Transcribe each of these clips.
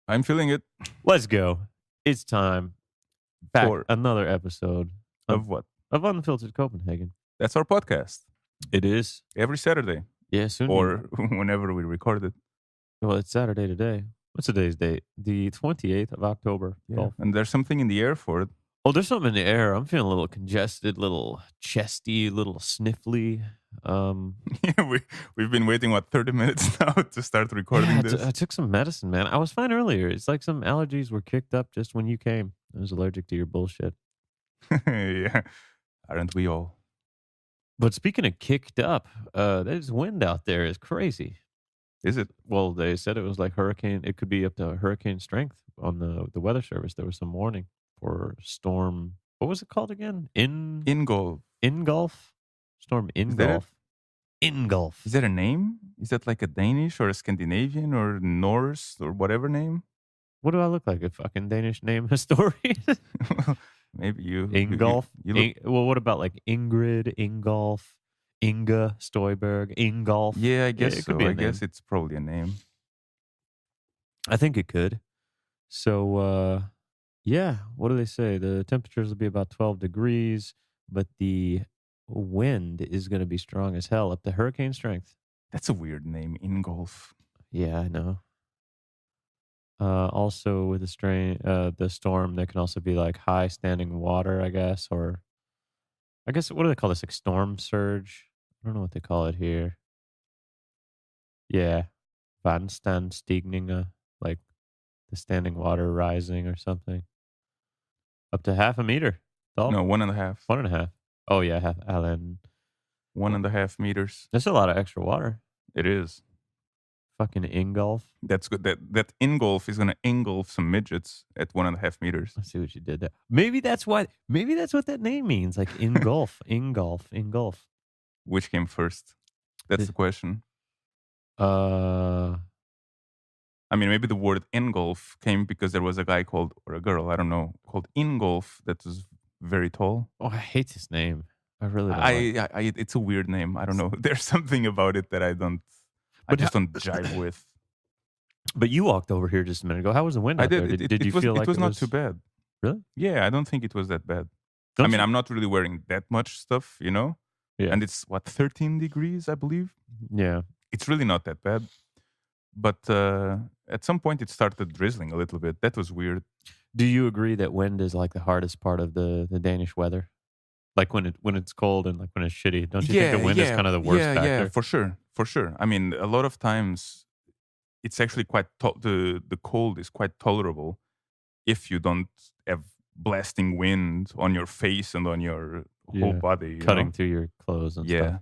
I'm feeling it. Let's go. It's time. Back For another episode of what? of Unfiltered Copenhagen. That's our podcast It is. every Saturday Yeah, soon. or whenever we record it. Well, it's Saturday today. What's today's date? The 28th of October. Yeah, and there's something in the air for it. Oh, there's something in the air. I'm feeling a little congested, little chesty, little sniffly. Yeah, we've been waiting 30 minutes now to start recording this. I took some medicine, man. I was fine earlier. It's like some allergies were kicked up just when you came. I was allergic to your bullshit. Yeah, aren't we all? But speaking of kicked up, there's wind out there. It's crazy. Is it? Well, they said it was like hurricane. It could be up to hurricane strength on the weather service. There was some warning for storm. What was it called again? Ingolf. Ingolf? Storm Ingolf. Ingolf. Is that a name? Is that like a Danish or a Scandinavian or Norse or whatever name? What do I look like? A fucking Danish name historian? Maybe you. Ingolf? You look, well, what about like Ingrid, Ingolf, Inga, Stoiberg, Ingolf? yeah, I guess It so. could be a I guess name. it's probably a name. I think it could. So, yeah, what do they say? The temperatures will be about 12 degrees, but the wind is going to be strong as hell, up to hurricane strength. That's a weird name, Ingolf. Yeah, I know. Also, with the storm, there can also be like high standing water, I guess, or I guess what do they call this? Like storm surge? I don't know what they call it here. Yeah, Vandstandsstigning, like the standing water rising or something. Up to half a meter. Tall. No, 1.5. 1.5. Oh yeah, half Allen. 1.5 meters. That's a lot of extra water. It is. Fucking Ingolf. That's good. That Ingolf is gonna engulf some midgets at 1.5 meters. I see what you did there. Maybe that's what that name means. Like engulf, engulf. Which came first? That's the question. Uh, I mean, maybe the word engulf came because there was a guy called, or a girl, I don't know, called Ingolf that was very tall. Oh, I hate this name. I really don't. It's a weird name. I don't know. There's something about it that I just don't jive with. But you walked over here just a minute ago. How was the wind out there? Did you feel like it was not too bad? Really? Yeah, I don't think it was that bad. Don't I'm not really wearing that much stuff, you know? Yeah. And it's 13 degrees, I believe. Yeah. It's really not that bad. But at some point it started drizzling a little bit. That was weird. Do you agree that wind is like the hardest part of the Danish weather? Like when it's cold and like when it's shitty. Don't you think the wind is kind of the worst factor? Yeah, for sure. I mean, a lot of times it's actually quite the cold is quite tolerable if you don't have blasting wind on your face and on your whole body, cutting through your clothes and stuff.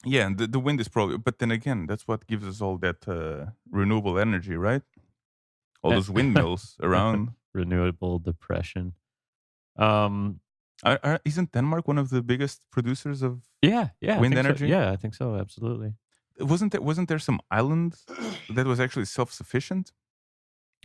Yeah, and the wind is probably, but then again, that's what gives us all that renewable energy, right? All those windmills around. Renewable depression. Isn't Denmark one of the biggest producers of wind energy? So. Yeah, I think so. Absolutely. Wasn't there some island that was actually self-sufficient?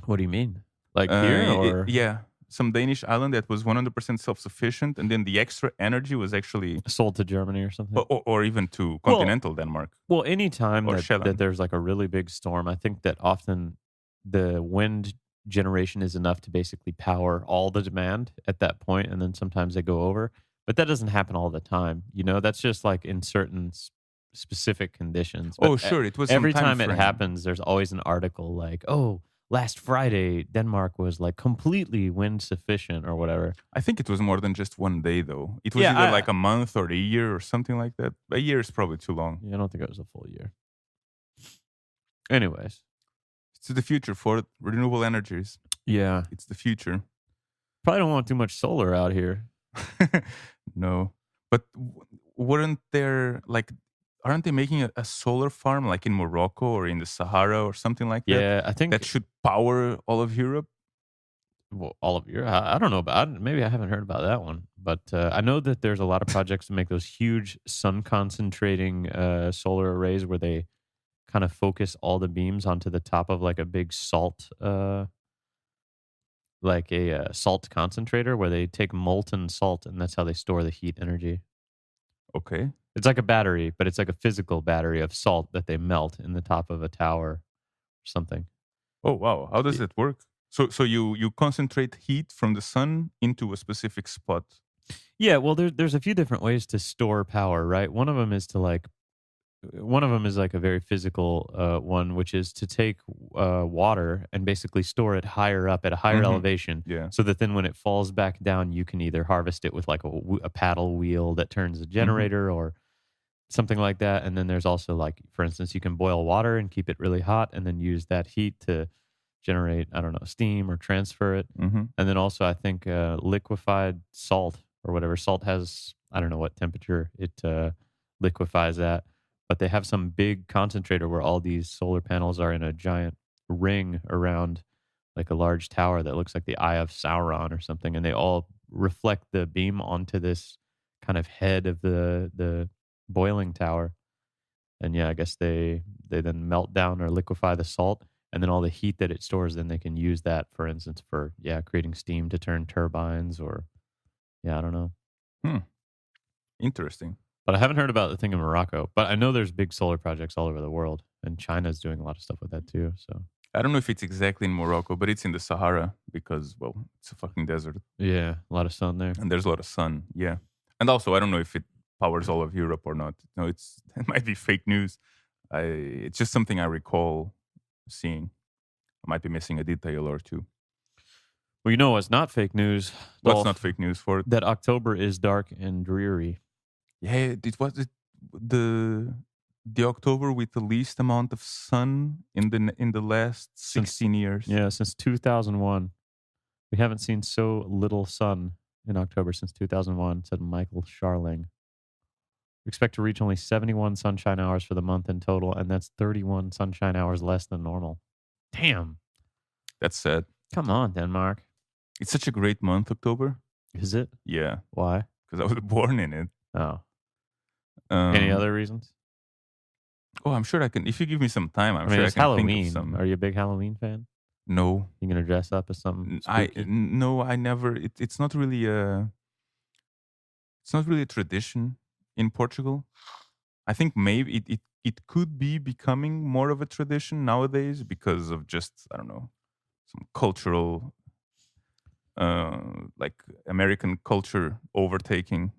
What do you mean? Like here, or some Danish island that was 100% self-sufficient, and then the extra energy was actually sold to Germany or something, or even to continental Denmark. Well, anytime that there's like a really big storm, I think that often the wind generation is enough to basically power all the demand at that point, and then sometimes they go over. But that doesn't happen all the time. You know, that's just like in certain specific conditions. But sure, it was every time it happens. There's always an article like, "Oh, last Friday Denmark was like completely wind sufficient" or whatever. I think it was more than just one day, though. It was either like a month or a year or something like that. A year is probably too long. Yeah, I don't think it was a full year. Anyways. It's the future for renewable energies. Yeah. It's the future. Probably don't want too much solar out here. No. But aren't they making a solar farm like in Morocco or in the Sahara or something like that? Yeah, I think that should power all of Europe. Well, all of Europe. I don't know about. Maybe I haven't heard about that one, but I know that there's a lot of projects to make those huge sun concentrating solar arrays where they kind of focus all the beams onto the top of like a big salt, like a salt concentrator where they take molten salt and that's how they store the heat energy. Okay. It's like a battery, but it's like a physical battery of salt that they melt in the top of a tower or something. Oh wow, how does it work? So you concentrate heat from the sun into a specific spot. Yeah, well, there's a few different ways to store power, right? One of them is like a very physical one, which is to take water and basically store it higher up at a higher Mm-hmm. elevation, Yeah. so that then when it falls back down, you can either harvest it with like a paddle wheel that turns a Mm-hmm. generator or something like that. And then there's also like, for instance, you can boil water and keep it really hot, and then use that heat to generate, I don't know, steam or transfer it. Mm-hmm. And then also, I think liquefied salt or whatever. Salt has, I don't know what temperature it liquefies at, but they have some big concentrator where all these solar panels are in a giant ring around like a large tower that looks like the Eye of Sauron or something, and they all reflect the beam onto this kind of head of the boiling tower. And yeah, I guess they then melt down or liquefy the salt, and then all the heat that it stores, then they can use that, for instance, for creating steam to turn turbines or I don't know. Hmm. Interesting. But I haven't heard about the thing in Morocco. But I know there's big solar projects all over the world, and China's doing a lot of stuff with that too. So I don't know if it's exactly in Morocco, but it's in the Sahara because, well, it's a fucking desert yeah, a lot of sun there. and there's a lot of sun. Yeah, and also I don't know if it powers all of Europe or not. No, it might be fake news. It's just something I recall seeing. I might be missing a detail or two. Well, you know what's not fake news? What's not fake news for it? That October is dark and dreary. Yeah, it was the October with the least amount of sun in the last 16 years. Yeah, since 2001. We haven't seen so little sun in October since 2001, said Michael Sharling. We expect to reach only 71 sunshine hours for the month in total, and that's 31 sunshine hours less than normal. Damn. That's sad. Come on, Denmark. It's such a great month, October. Is it? Yeah. Why? Because I was born in it. Oh. Any other reasons? Oh, I'm sure I can. If you give me some time, I'm I mean, sure I it's can Halloween. think of some. Are you a big Halloween fan? No. You gonna dress up as something spooky? No, I never. It's not really a. It's not really a tradition in Portugal. I think maybe it could be becoming more of a tradition nowadays because of just, I don't know, some cultural, like American culture overtaking.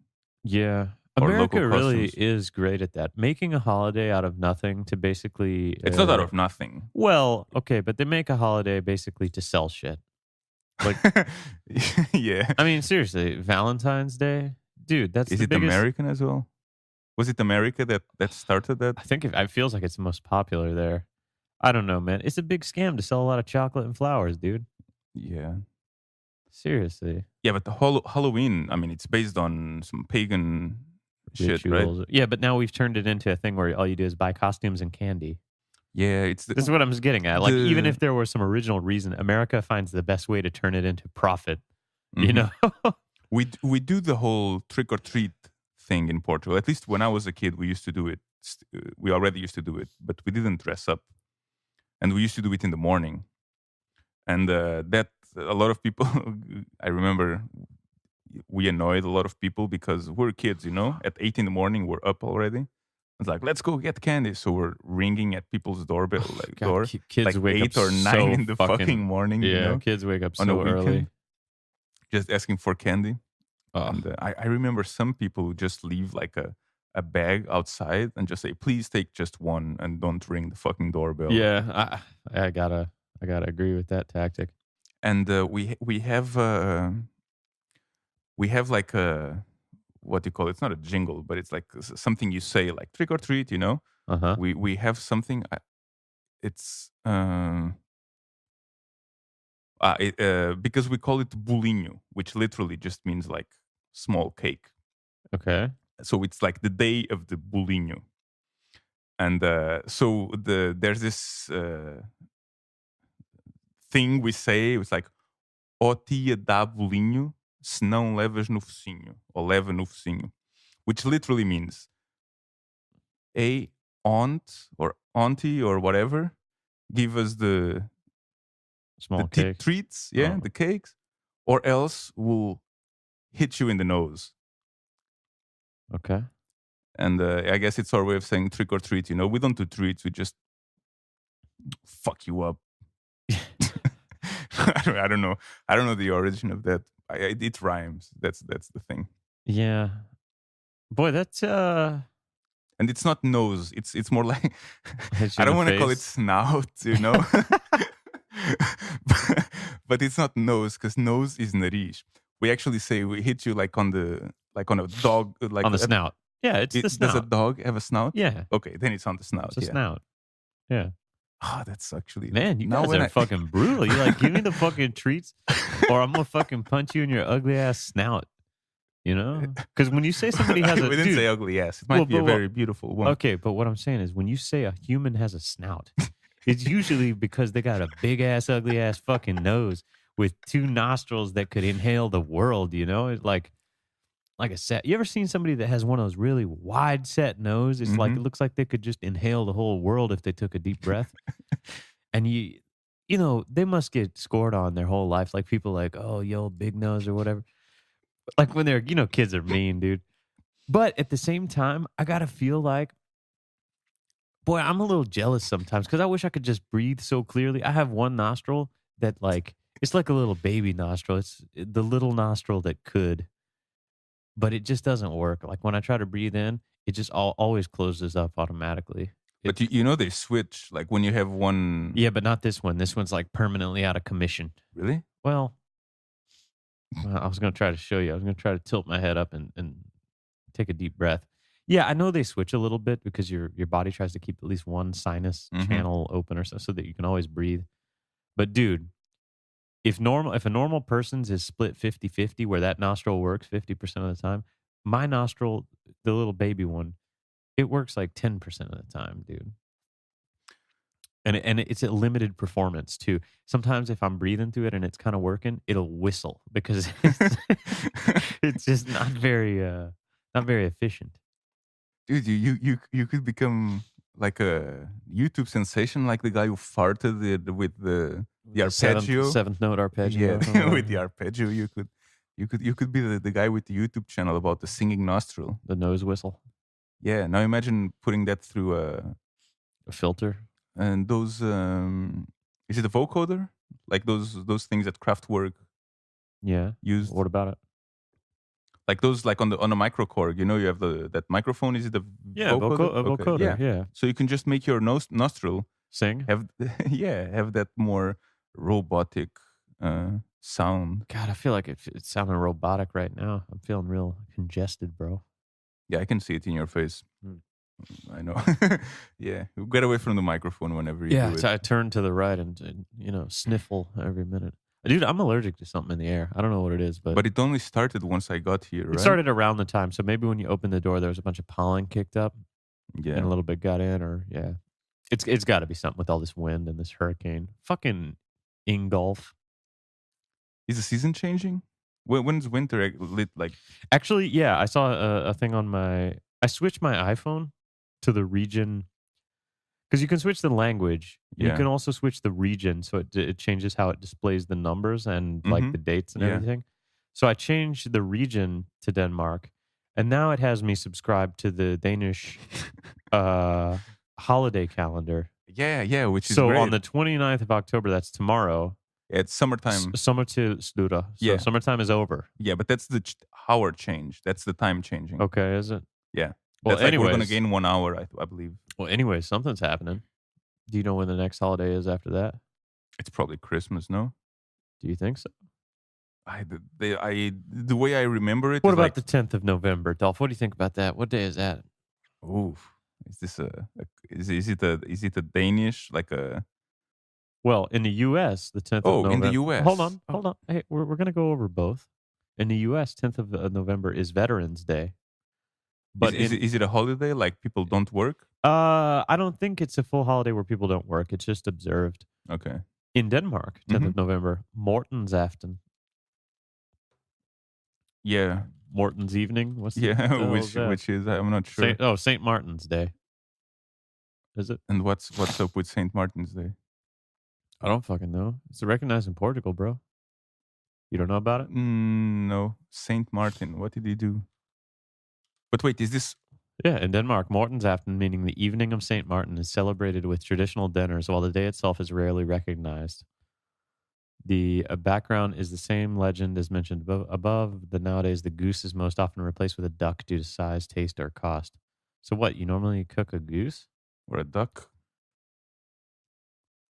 Yeah. Or America local really customs. is great at that. Making a holiday out of nothing to basically. It's not out of nothing. Well, okay, but they make a holiday basically to sell shit. Like, yeah. I mean, seriously, Valentine's Day, dude. That's Is the it biggest. American as well? Was it America that started that? I think it feels like it's the most popular there. I don't know, man. It's a big scam to sell a lot of chocolate and flowers, dude. Yeah. Seriously. Yeah, but the Halloween, I mean, it's based on some pagan shit, right? Rituals. Yeah, but now we've turned it into a thing where all you do is buy costumes and candy. Yeah, This is what I'm getting at. Like, even if there was some original reason, America finds the best way to turn it into profit. You know? we do the whole trick or treat thing in Portugal. At least when I was a kid, we used to do it. We already used to do it, but we didn't dress up, and we used to do it in the morning. And that a lot of people, I remember, we annoyed a lot of people because we're kids. At 8 in the morning, we're up already. It's like, let's go get candy. So we're ringing at people's doorbell, door, kids like wake 8 up or 9 so in the fucking morning. Yeah, kids wake up on so a weekend, early, just asking for candy. And I remember some people who just leave like a bag outside and just say, "Please take just one and don't ring the fucking doorbell." Yeah, I gotta agree with that tactic. And we have like a, what do you call it? It's not a jingle, but it's like something you say, like trick or treat. We have something. It's because we call it bolinho, which literally just means like small cake. Okay. So it's like the day of the bolinho. And so there's this thing we say. It's like, ó tia dá bolinho, se não levas no focinho, or leva no focinho, which literally means a aunt or auntie or whatever, give us the small cake treats, the cakes, or else we'll hit you in the nose. Okay. And I guess it's our way of saying trick or treat. We don't do treats, we just fuck you up. I don't know. I don't know the origin of that. It rhymes. That's the thing. Yeah. Boy, that's And it's not nose. It's more like hit you I in don't the want to call it face. snout, but it's not nose because nose is nariz. We actually say we hit you like on a dog, like On the snout. Yeah, it's the does a snout. dog have a snout? Yeah, Okay, then it's on the snout. it's a Yeah. snout. Yeah. Oh, that's actually Man, you now guys when are I fucking brutal. You're like, give me the fucking treats or I'm gonna fucking punch you in your ugly ass snout. You know? Because when you say somebody has we a didn't dude, say ugly ass. It might be a very beautiful woman. okay, but what I'm saying is when you say a human has a snout, it's usually because they got a big ass, ugly ass fucking nose with two nostrils that could inhale the world, you know? It's like a set. You ever seen somebody that has one of those really wide set nose? It's like Mm-hmm. it looks like they could just inhale the whole world if they took a deep breath. And you know, they must get scored on their whole life. Like people like, oh, yo, big nose or whatever. Like when they're, kids are mean, dude. But at the same time, I gotta feel like, boy, I'm a little jealous sometimes because I wish I could just breathe so clearly. I have one nostril that like it's like a little baby nostril. It's the little nostril that could, but it just doesn't work. Like when I try to breathe in, it just always closes up automatically. But they switch like when you have one. Yeah, but not this one. This one's like permanently out of commission. Really? Well, I was going to try to show you. I was going to try to tilt my head up and take a deep breath. Yeah, I know they switch a little bit because your body tries to keep at least one sinus channel open or so that you can always breathe. But dude, if a normal person's is split 50-50 where that nostril works 50% of the time, my nostril, the little baby one, it works like 10% of the time, dude. And it's a limited performance too. Sometimes if I'm breathing through it and it's kind of working, it'll whistle because it's just not very efficient. Dude, you could become like a YouTube sensation, like the guy who farted with the arpeggio, seventh note arpeggio. Yeah, with the arpeggio, you could be the guy with the YouTube channel about the singing nostril, the nose whistle. Yeah. Now imagine putting that through a filter. And those, is it a vocoder? Like those things that Kraftwerk used. What about it? Like those, like on the microKORG, you have that microphone. Is it a vocoder? A vocoder, yeah. So you can just make your nostril sing. Have that more robotic sound. God, I feel like it's sounding robotic right now. I'm feeling real congested, bro. Yeah, I can see it in your face. I know. Yeah, get away from the microphone whenever you do it. I turn to the right and sniffle every minute. Dude, I'm allergic to something in the air. I don't know what it is, but it only started once I got here, right? It started around the time. So maybe when you opened the door, there was a bunch of pollen kicked up. Yeah. And a little bit got in, or It's got to be something with all this wind and this hurricane. Fucking engulf. Is the season changing? When's winter lit? Like, actually, yeah, I saw a thing on I switched my iPhone to the region because you can switch the language. You can also switch the region, so it changes how it displays the numbers and like the dates and everything. So I changed the region to Denmark, and now it has me subscribe to the Danish holiday calendar. Yeah, which is so great. On the 29th of October, that's tomorrow. It's summertime. Sommertid. So summertime is over. Yeah, but that's the hour change. That's the time changing. Okay, is it? Yeah. Well, that's we're going to gain 1 hour, I believe. Well, anyway, something's happening. Do you know when the next holiday is after that? It's probably Christmas, no? Do you think so? The way I remember it. What about the 10th of November, Dolph? What do you think about that? What day is that? Oof. Is this is it a Danish, like a? Well, in the U.S., the 10th of November. Oh, in the U.S. Hold on. Hey, we're going to go over both. In the U.S., 10th of November is Veterans Day. But is it a holiday? Like people don't work? I don't think it's a full holiday where people don't work. It's just observed. Okay. In Denmark, 10th of November, Morten's Aften. Yeah. Morten's Evening? What's which is I'm not sure. St. Martin's Day. Is it? And what's up with St. Martin's Day? I don't fucking know. It's recognized in Portugal, bro. You don't know about it? No. St. Martin. What did he do? But wait, is this... Yeah, in Denmark, Morten's Aften, meaning the evening of St. Martin, is celebrated with traditional dinners, while the day itself is rarely recognized. The background is the same legend as mentioned above. That nowadays the goose is most often replaced with a duck due to size, taste, or cost. So what? You normally cook a goose? Or a duck?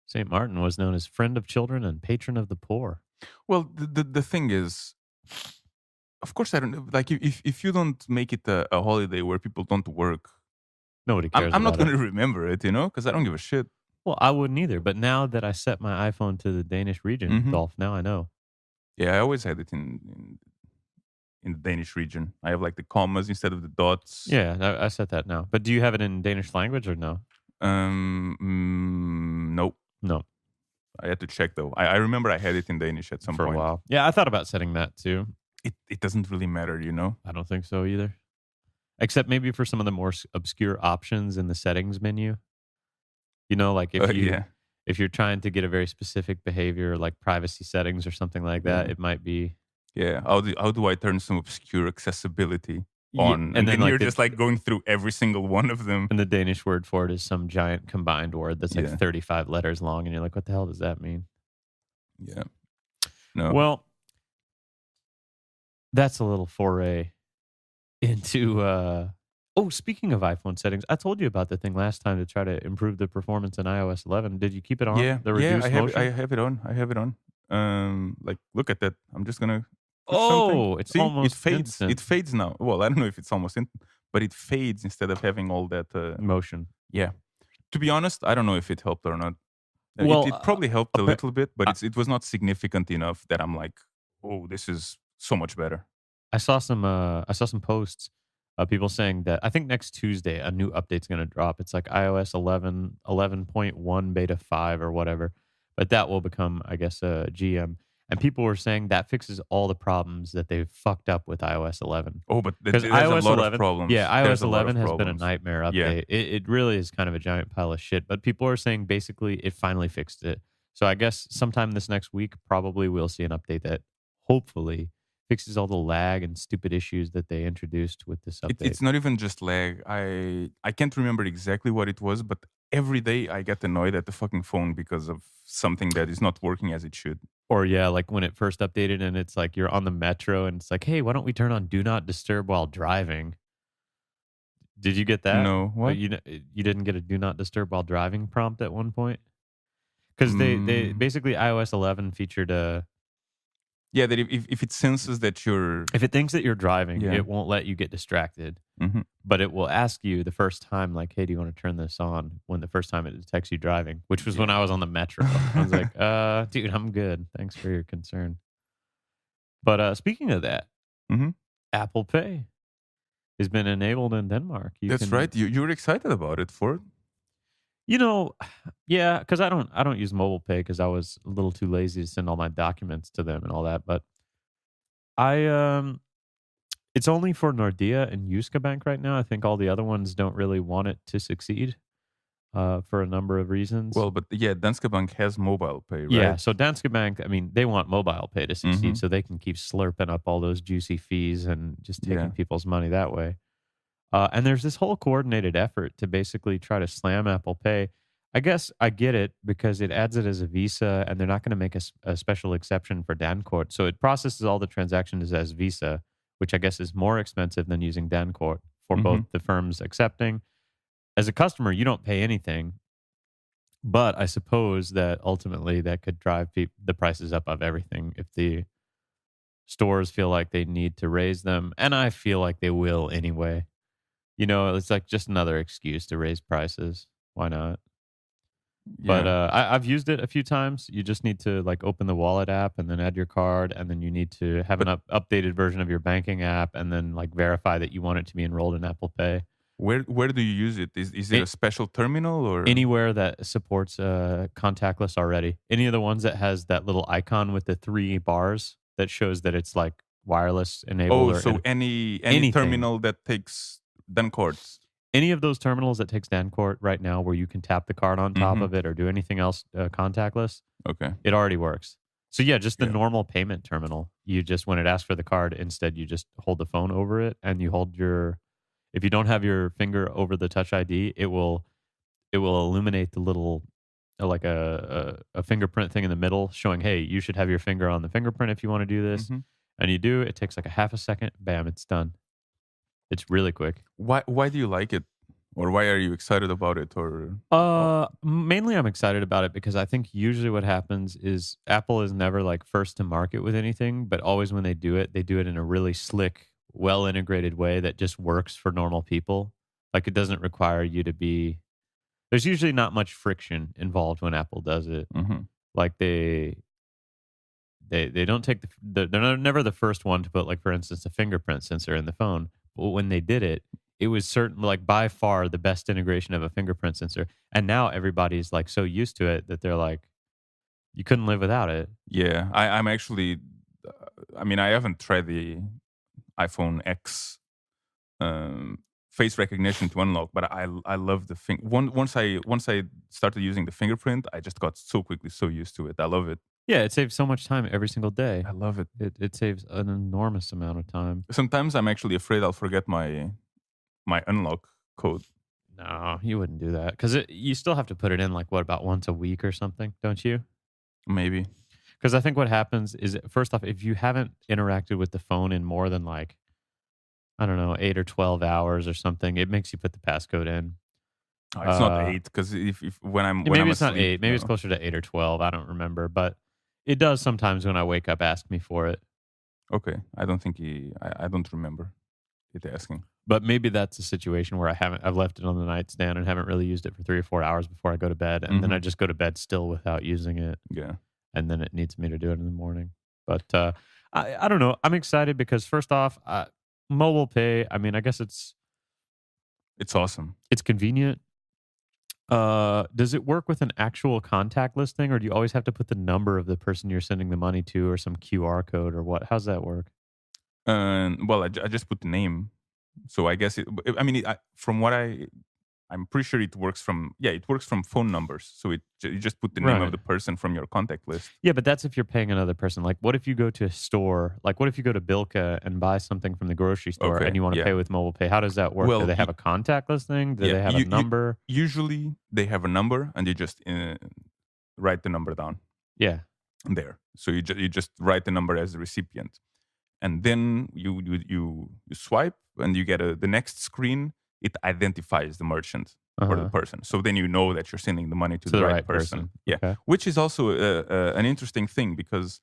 St. Martin was known as friend of children and patron of the poor. Well, the thing is, of course, I don't know. Like, if you don't make it a holiday where people don't work, nobody cares. I'm not going to remember it, because I don't give a shit. Well, I wouldn't either. But now that I set my iPhone to the Danish region, Dolph, now I know. Yeah, I always had it in the Danish region. I have like the commas instead of the dots. Yeah, I set that now. But do you have it in Danish language or no? Nope. No. I had to check though. I remember I had it in Danish at some point. For a while. Yeah, I thought about setting that too. It doesn't really matter, I don't think so either. Except maybe for some of the more obscure options in the settings menu. Like if you're trying to get a very specific behavior, like privacy settings or something like that, it might be. Yeah. How do I turn some obscure accessibility on? Yeah, and then you're just like going through every single one of them. And the Danish word for it is some giant combined word that's like 35 letters long, and you're like, what the hell does that mean? Yeah. No. Well, that's a little foray into. Speaking of iPhone settings, I told you about the thing last time to try to improve the performance in iOS 11. Did you keep it on? Yeah, the reduced motion? I have it on. Like, look at that. I'm just gonna. It's almost it fades. instant. It fades now. Well, I don't know if it's almost instant, but it fades instead of having all that motion. Yeah. To be honest, I don't know if it helped or not. Well, it probably helped a little bit, but it was not significant enough that I'm like, oh, this is so much better. I saw some posts. People saying that I think next Tuesday a new update's going to drop. It's like iOS 11, 11.1 beta 5 or whatever. But that will become, I guess, a GM. And people were saying that fixes all the problems that they've fucked up with iOS 11. Oh, but there's iOS a lot 11, of problems. Yeah, iOS 11 has been a nightmare update. Yeah. It really is kind of a giant pile of shit. But people are saying basically it finally fixed it. So I guess sometime this next week, probably we'll see an update that hopefully fixes all the lag and stupid issues that they introduced with this update. It's not even just lag. I can't remember exactly what it was, but every day I get annoyed at the fucking phone because of something that is not working as it should. Or like when it first updated and it's like you're on the metro and it's like, hey, why don't we turn on Do Not Disturb while driving? Did you get that? No. What? You didn't get a Do Not Disturb while driving prompt at one point? Because they basically iOS 11 featured a... Yeah, that if it senses that you're... If it thinks that you're driving, it won't let you get distracted. Mm-hmm. But it will ask you the first time, like, hey, do you want to turn this on? When the first time it detects you driving, which was when I was on the metro. I was like, dude, I'm good. Thanks for your concern. But speaking of that, Apple Pay has been enabled in Denmark. That's right. You were excited about it, Ford. Yeah, because I don't use mobile pay because I was a little too lazy to send all my documents to them and all that. But it's only for Nordea and Jyske Bank right now. I think all the other ones don't really want it to succeed for a number of reasons. Well, but yeah, Danske Bank has mobile pay, right? Yeah, so Danske Bank, I mean, they want mobile pay to succeed so they can keep slurping up all those juicy fees and just taking people's money that way. And there's this whole coordinated effort to basically try to slam Apple Pay. I guess I get it because it adds it as a Visa, and they're not going to make a special exception for Dankort. So it processes all the transactions as Visa, which I guess is more expensive than using Dankort for both the firms accepting. As a customer, you don't pay anything, but I suppose that ultimately that could drive the prices up of everything if the stores feel like they need to raise them, and I feel like they will anyway. It's like just another excuse to raise prices. Why not? Yeah. But I've used it a few times. You just need to like open the wallet app and then add your card, and then you need to have an updated version of your banking app, and then like verify that you want it to be enrolled in Apple Pay. Where do you use it? Is it a special terminal or anywhere that supports contactless already? Any of the ones that has that little icon with the 3 bars that shows that it's like wireless enabled? Oh, so any terminal that takes Dankort. Any of those terminals that takes Dankort right now where you can tap the card on top of it or do anything else contactless, okay, it already works. So yeah, just the normal payment terminal. You just, when it asks for the card, instead you just hold the phone over it and you hold if you don't have your finger over the Touch ID, it will illuminate the little like a fingerprint thing in the middle showing, hey, you should have your finger on the fingerprint if you want to do this. Hmm. And you do, it takes like a half a second, bam, it's done. It's really quick. Why do you like it, or why are you excited about it? Or Mainly I'm excited about it because I think usually what happens is Apple is never like first to market with anything, but always when they do it in a really slick, well integrated way that just works for normal people. Like it doesn't require you to be there's usually not much friction involved when Apple does it. Mhm. Like they don't take they're never the first one to put, like, for instance, a fingerprint sensor in the phone. But when they did it, it was certainly like by far the best integration of a fingerprint sensor. And now everybody's like so used to it that they're like, you couldn't live without it. Yeah, I'm actually. I mean, I haven't tried the iPhone X um, face recognition to unlock, but I love the thing. Once I started using the fingerprint, I just got so quickly so used to it. I love it. Yeah, it saves so much time every single day. I love it. It saves an enormous amount of time. Sometimes I'm actually afraid I'll forget my unlock code. No, you wouldn't do that because you still have to put it in like what about once a week or something, don't you? Maybe. Because I think what happens is, first off, if you haven't interacted with the phone in more than like, I don't know, 8 or 12 hours or something, it makes you put the passcode in. Oh, it's not 8 because if when I'm maybe I'm it's not asleep, 8, maybe it's closer to 8 or 12. I don't remember, but it does sometimes when I wake up ask me for it. Okay, I don't think I don't remember it asking. But maybe that's a situation where I've left it on the nightstand and haven't really used it for 3 or 4 hours before I go to bed, and then I just go to bed still without using it. Yeah. And then it needs me to do it in the morning. But I don't know. I'm excited because first off, mobile pay. I mean, I guess it's awesome. It's convenient. Does it work with an actual contactless thing, or do you always have to put the number of the person you're sending the money to, or some QR code, or what? How's that work? Well, I just put the name, so I guess I mean, from what I'm pretty sure it works from phone numbers. So you just put the name of the person from your contact list. Yeah, but that's if you're paying another person. Like, what if you go to a store? Like, what if you go to Bilka and buy something from the grocery store and you want to pay with mobile pay? How does that work? Well, do they have a contactless thing? Do they have a number? Usually, they have a number, and you just write the number down. Yeah. There. So you just write the number as the recipient, and then you swipe, and you get the next screen. It identifies the merchant or the person. So then you know that you're sending the money to the right person. Yeah. Okay. Which is also an interesting thing because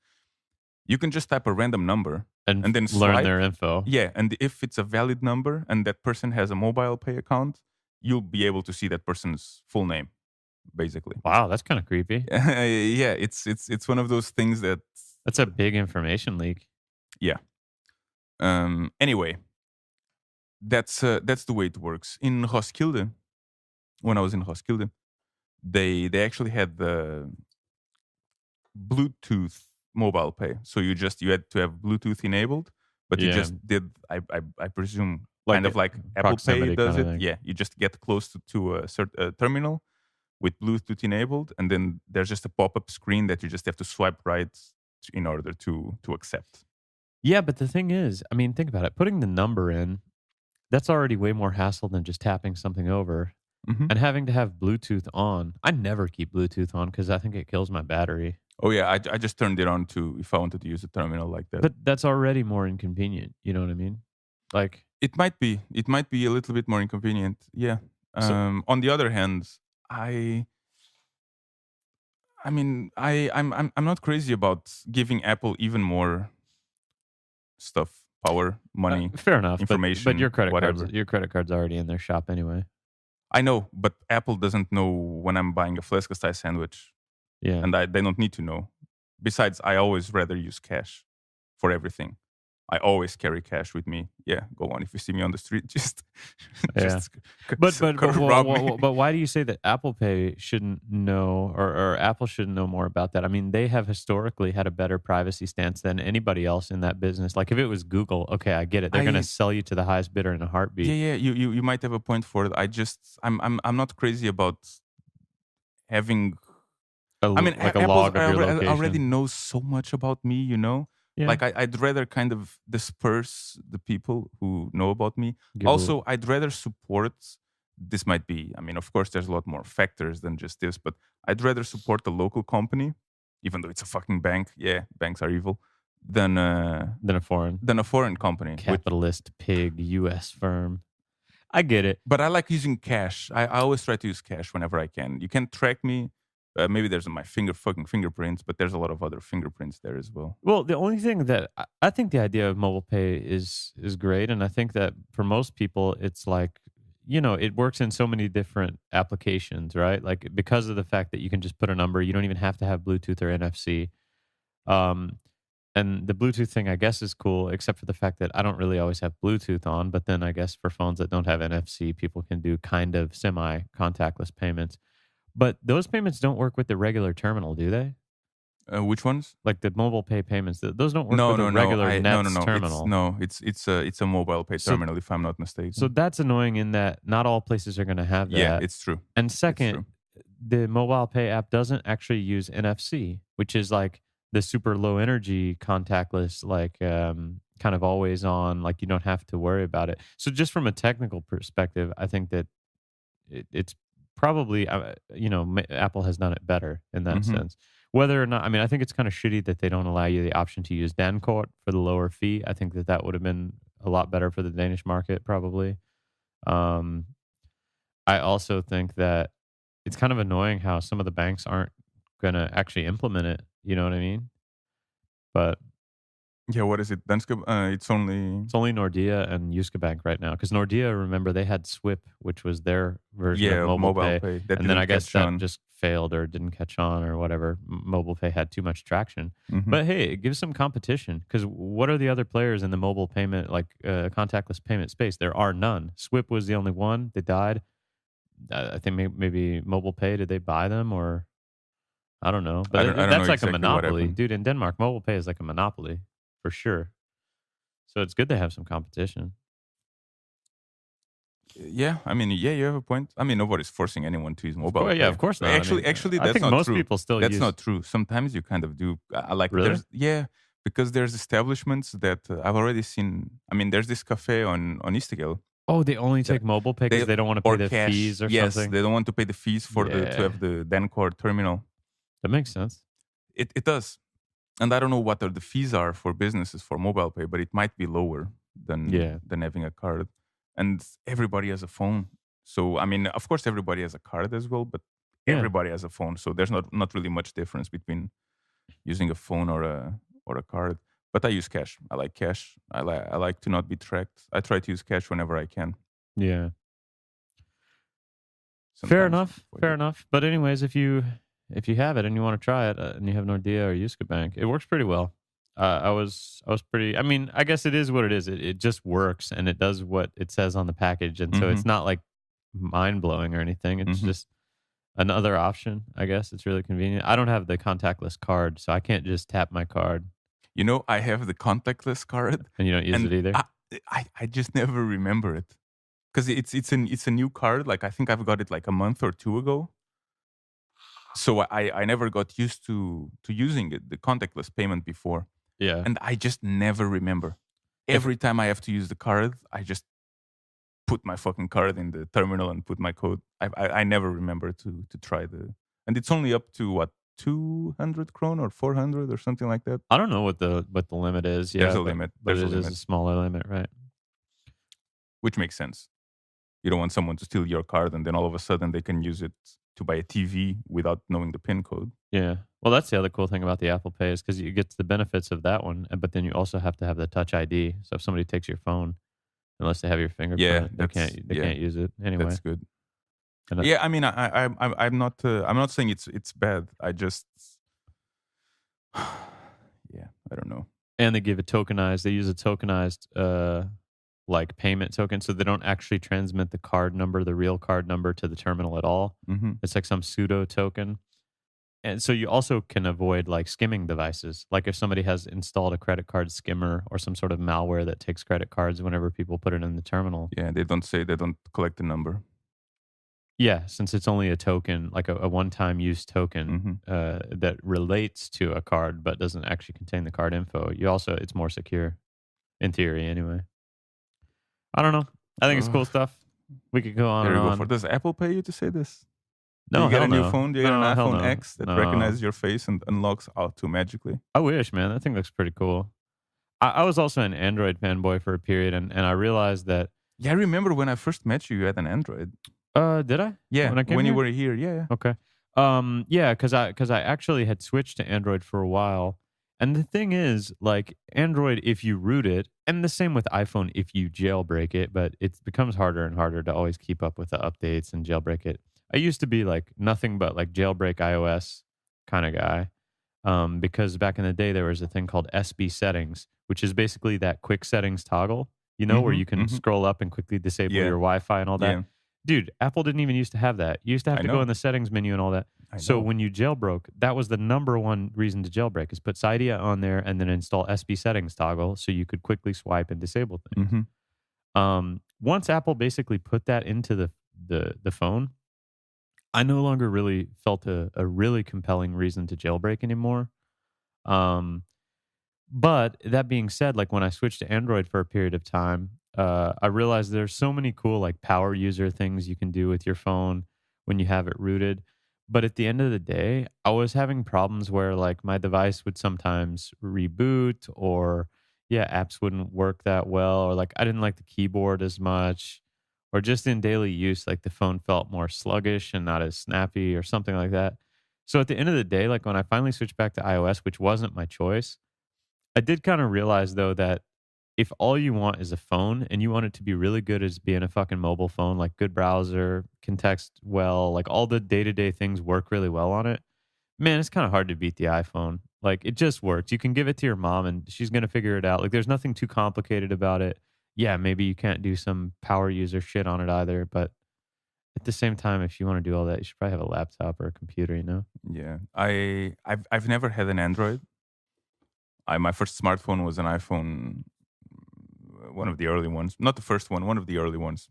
you can just type a random number and then swipe. Learn their info. Yeah. And if it's a valid number and that person has a mobile pay account, you'll be able to see that person's full name, basically. Wow, that's kind of creepy. Yeah. It's one of those things that's a big information leak. Yeah. Anyway. That's the way it works. In Roskilde, when I was in Roskilde, they actually had the Bluetooth mobile pay. So you had to have Bluetooth enabled, but you just did I presume kind of like Apple Pay does it. Yeah, you just get close to a terminal with Bluetooth enabled, and then there's just a pop-up screen that you just have to swipe right in order to accept. Yeah, but the thing is, I mean, think about it. Putting the number in, that's already way more hassle than just tapping something over. And having to have Bluetooth on. I never keep Bluetooth on because I think it kills my battery. Oh, yeah. I just turned it on if I wanted to use a terminal like that. But that's already more inconvenient. You know what I mean? Like, it might be a little bit more inconvenient. Yeah. On the other hand, I'm not crazy about giving Apple even more stuff. Power, money, fair enough, information, but your credit whatever. Your credit card's already in their shop anyway. I know, but Apple doesn't know when I'm buying a fläskesteg sandwich. Yeah, and they don't need to know. Besides, I always rather use cash for everything. I always carry cash with me. Yeah, go on. If you see me on the street, just rob me. But why do you say that Apple Pay shouldn't know, or Apple shouldn't know more about that? I mean, they have historically had a better privacy stance than anybody else in that business. Like if it was Google, okay, I get it. They're going to sell you to the highest bidder in a heartbeat. Yeah. You might have a point for it. I'm not crazy about having. A log of your location. already knows so much about me, you know. Yeah. Like I'd rather kind of disperse the people who know about me. I'd rather support this might be, I mean, of course, there's a lot more factors than just this, but I'd rather support a local company, even though it's a fucking bank. Yeah, banks are evil, than a foreign company. capitalist pig U.S. firm. I get it. But I like using cash. I always try to use cash whenever I can. You can track me. Maybe there's my fingerprints, but there's a lot of other fingerprints there as well. Well, the only thing that I think the idea of mobile pay is great, and I think that for most people, it's like, it works in so many different applications, right? Like because of the fact that you can just put a number, you don't even have to have Bluetooth or NFC. And the Bluetooth thing, I guess, is cool, except for the fact that I don't really always have Bluetooth on. But then I guess for phones that don't have NFC, people can do kind of semi-contactless payments. But those payments don't work with the regular terminal, do they? Which ones? Like the mobile pay payments. Those don't work with the regular Nets terminal. It's a mobile pay terminal, if I'm not mistaken. So that's annoying in that not all places are going to have that. Yeah, it's true. And second, the mobile pay app doesn't actually use NFC, which is like the super low energy contactless, like kind of always on, like you don't have to worry about it. So just from a technical perspective, I think that it's probably, Apple has done it better in that sense. Whether or not, I mean, I think it's kind of shitty that they don't allow you the option to use Dankort for the lower fee. I think that would have been a lot better for the Danish market, probably. I also think that it's kind of annoying how some of the banks aren't going to actually implement it. You know what I mean? But yeah, what is it? Danske? It's only Nordea and Jyske Bank right now. Because Nordea, remember, they had SWIP, which was their version of mobile pay. And then I guess that just failed or didn't catch on or whatever. Mobile pay had too much traction. But hey, it gives some competition. Because what are the other players in the mobile payment, like contactless payment space? There are none. SWIP was the only one. They died. I think maybe mobile pay, did they buy them or... I don't know. But that's like a monopoly. Dude, in Denmark, mobile pay is like a monopoly for sure. So it's good to have some competition. Yeah, I mean, yeah, you have a point. I mean, nobody's forcing anyone to use mobile pay. Yeah, of course not. Actually, that's I think not most true. people still That's use... not true. Sometimes you kind of do. Really? Because there's establishments that I've already seen. I mean, there's this cafe on Istegel. Oh, they only take mobile pay because they don't want to pay the fees or something? Yes, they don't want to pay the fees to have the Dankort terminal. That makes sense. It does. And I don't know what the fees are for businesses for mobile pay, but it might be lower than having a card. And everybody has a phone. So, I mean, of course, everybody has a card as well, but everybody has a phone. So there's not really much difference between using a phone or a card. But I use cash. I like cash. I like to not be tracked. I try to use cash whenever I can. Yeah. Fair enough. But anyways, if you have it and you want to try it and you have Nordea or Jyske Bank, it works pretty well. I was pretty, I mean, I guess it is what it is. It just works and it does what it says on the package. And so it's not like mind blowing or anything. It's just another option. I guess it's really convenient. I don't have the contactless card, so I can't just tap my card. I have the contactless card. And you don't use it either? I just never remember it. Because it's a new card. Like, I think I've got it like a month or two ago. So I never got used to using it, the contactless payment before. Yeah. And I just never remember. Every time I have to use the card, I just put my fucking card in the terminal and put my code. I never remember to try and it's only up to what, 200 krone or 400 or something like that. I don't know what the limit is. Yeah, there's a limit. But it is a smaller limit, right? Which makes sense. You don't want someone to steal your card and then all of a sudden they can use it to buy a TV without knowing the PIN code. Yeah. Well, that's the other cool thing about the Apple Pay is because you get the benefits of that one, but then you also have to have the Touch ID. So if somebody takes your phone, unless they have your fingerprint, they can't use it anyway. That's good. I mean, I'm not saying it's bad. I just, I don't know. And they give it tokenized. They use a tokenized like payment token, so they don't actually transmit the card number, the real card number, to the terminal at all. It's like some pseudo token. And so you also can avoid like skimming devices. Like if somebody has installed a credit card skimmer or some sort of malware that takes credit cards whenever people put it in the terminal. Yeah, they don't collect the number. Yeah, since it's only a token, like a one-time use token that relates to a card but doesn't actually contain the card info. It's more secure, in theory anyway. I don't know. I think it's cool stuff. We could go on There and you go. For on. does Apple pay you to say this? Do No, you get hell a new no. phone? Do you get an No, hell iPhone no. X that No. recognizes your face and unlocks auto magically? I wish, man. That thing looks pretty cool. I was also an Android fanboy for a period, and I realized that. Yeah, I remember when I first met you, you had an Android. Did I? Yeah, When I came when you here? were here. Yeah. Okay. Yeah, because I actually had switched to Android for a while, and the thing is, like Android, if you root it, and the same with iPhone if you jailbreak it, but it becomes harder and harder to always keep up with the updates and jailbreak it. I used to be like nothing but like jailbreak iOS kind of guy, because back in the day there was a thing called SB settings, which is basically that quick settings toggle, where Mm-hmm. you can Mm-hmm. scroll up and quickly disable Yeah. your Wi-Fi and all that. Yeah. Dude, Apple didn't even used to have that. You used to have I to go know. in the settings menu and all that. I So know. when you jailbroke, that was the number one reason to jailbreak is put Cydia on there and then install SB settings toggle so you could quickly swipe and disable things. Once Apple basically put that into the phone, I no longer really felt a really compelling reason to jailbreak anymore. Um, but that being said, like when I switched to Android for a period of time, I realized there's so many cool like power user things you can do with your phone when you have it rooted. But at the end of the day, I was having problems where like my device would sometimes reboot or apps wouldn't work that well, or like I didn't like the keyboard as much, or just in daily use, like the phone felt more sluggish and not as snappy or something like that. So at the end of the day, like when I finally switched back to iOS, which wasn't my choice, I did kind of realize though that if all you want is a phone and you want it to be really good as being a fucking mobile phone, like good browser, can text well, like all the day-to-day things work really well on it, man, it's kind of hard to beat the iPhone. Like it just works. You can give it to your mom and she's going to figure it out. Like there's nothing too complicated about it. Yeah, maybe you can't do some power user shit on it either, but at the same time, if you want to do all that, you should probably have a laptop or a computer. Yeah. I've never had an Android. My first smartphone was an iPhone, one of the early ones, not the first one of the early ones,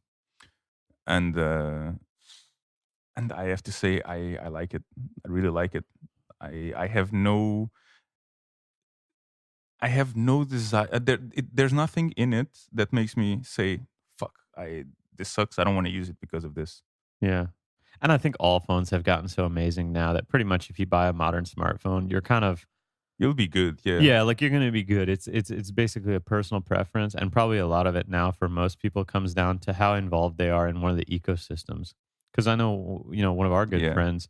and I have to say I like it. I really like it. I have no desire. There's nothing in it that makes me say, "Fuck, this sucks. I don't want to use it because of this." Yeah. And I think all phones have gotten so amazing now that pretty much if you buy a modern smartphone, you're kind of You'll be good. Yeah. like you're going to be good. It's basically a personal preference, and probably a lot of it now for most people comes down to how involved they are in one of the ecosystems. Because I know one of our good Yeah. friends,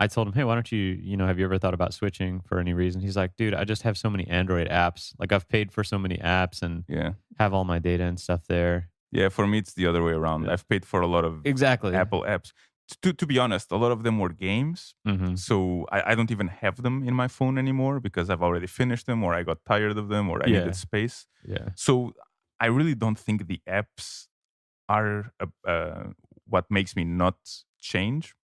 I told him, hey, why don't you have you ever thought about switching for any reason? He's like, dude, I just have so many Android apps. Like I've paid for so many apps and Yeah. have all my data and stuff there. Yeah. For me, it's the other way around. Yeah. I've paid for a lot of Exactly. Apple apps. To be honest, a lot of them were games. Mm-hmm. So I don't even have them in my phone anymore because I've already finished them, or I got tired of them, or I needed space. Yeah. So I really don't think the apps are what makes me not change.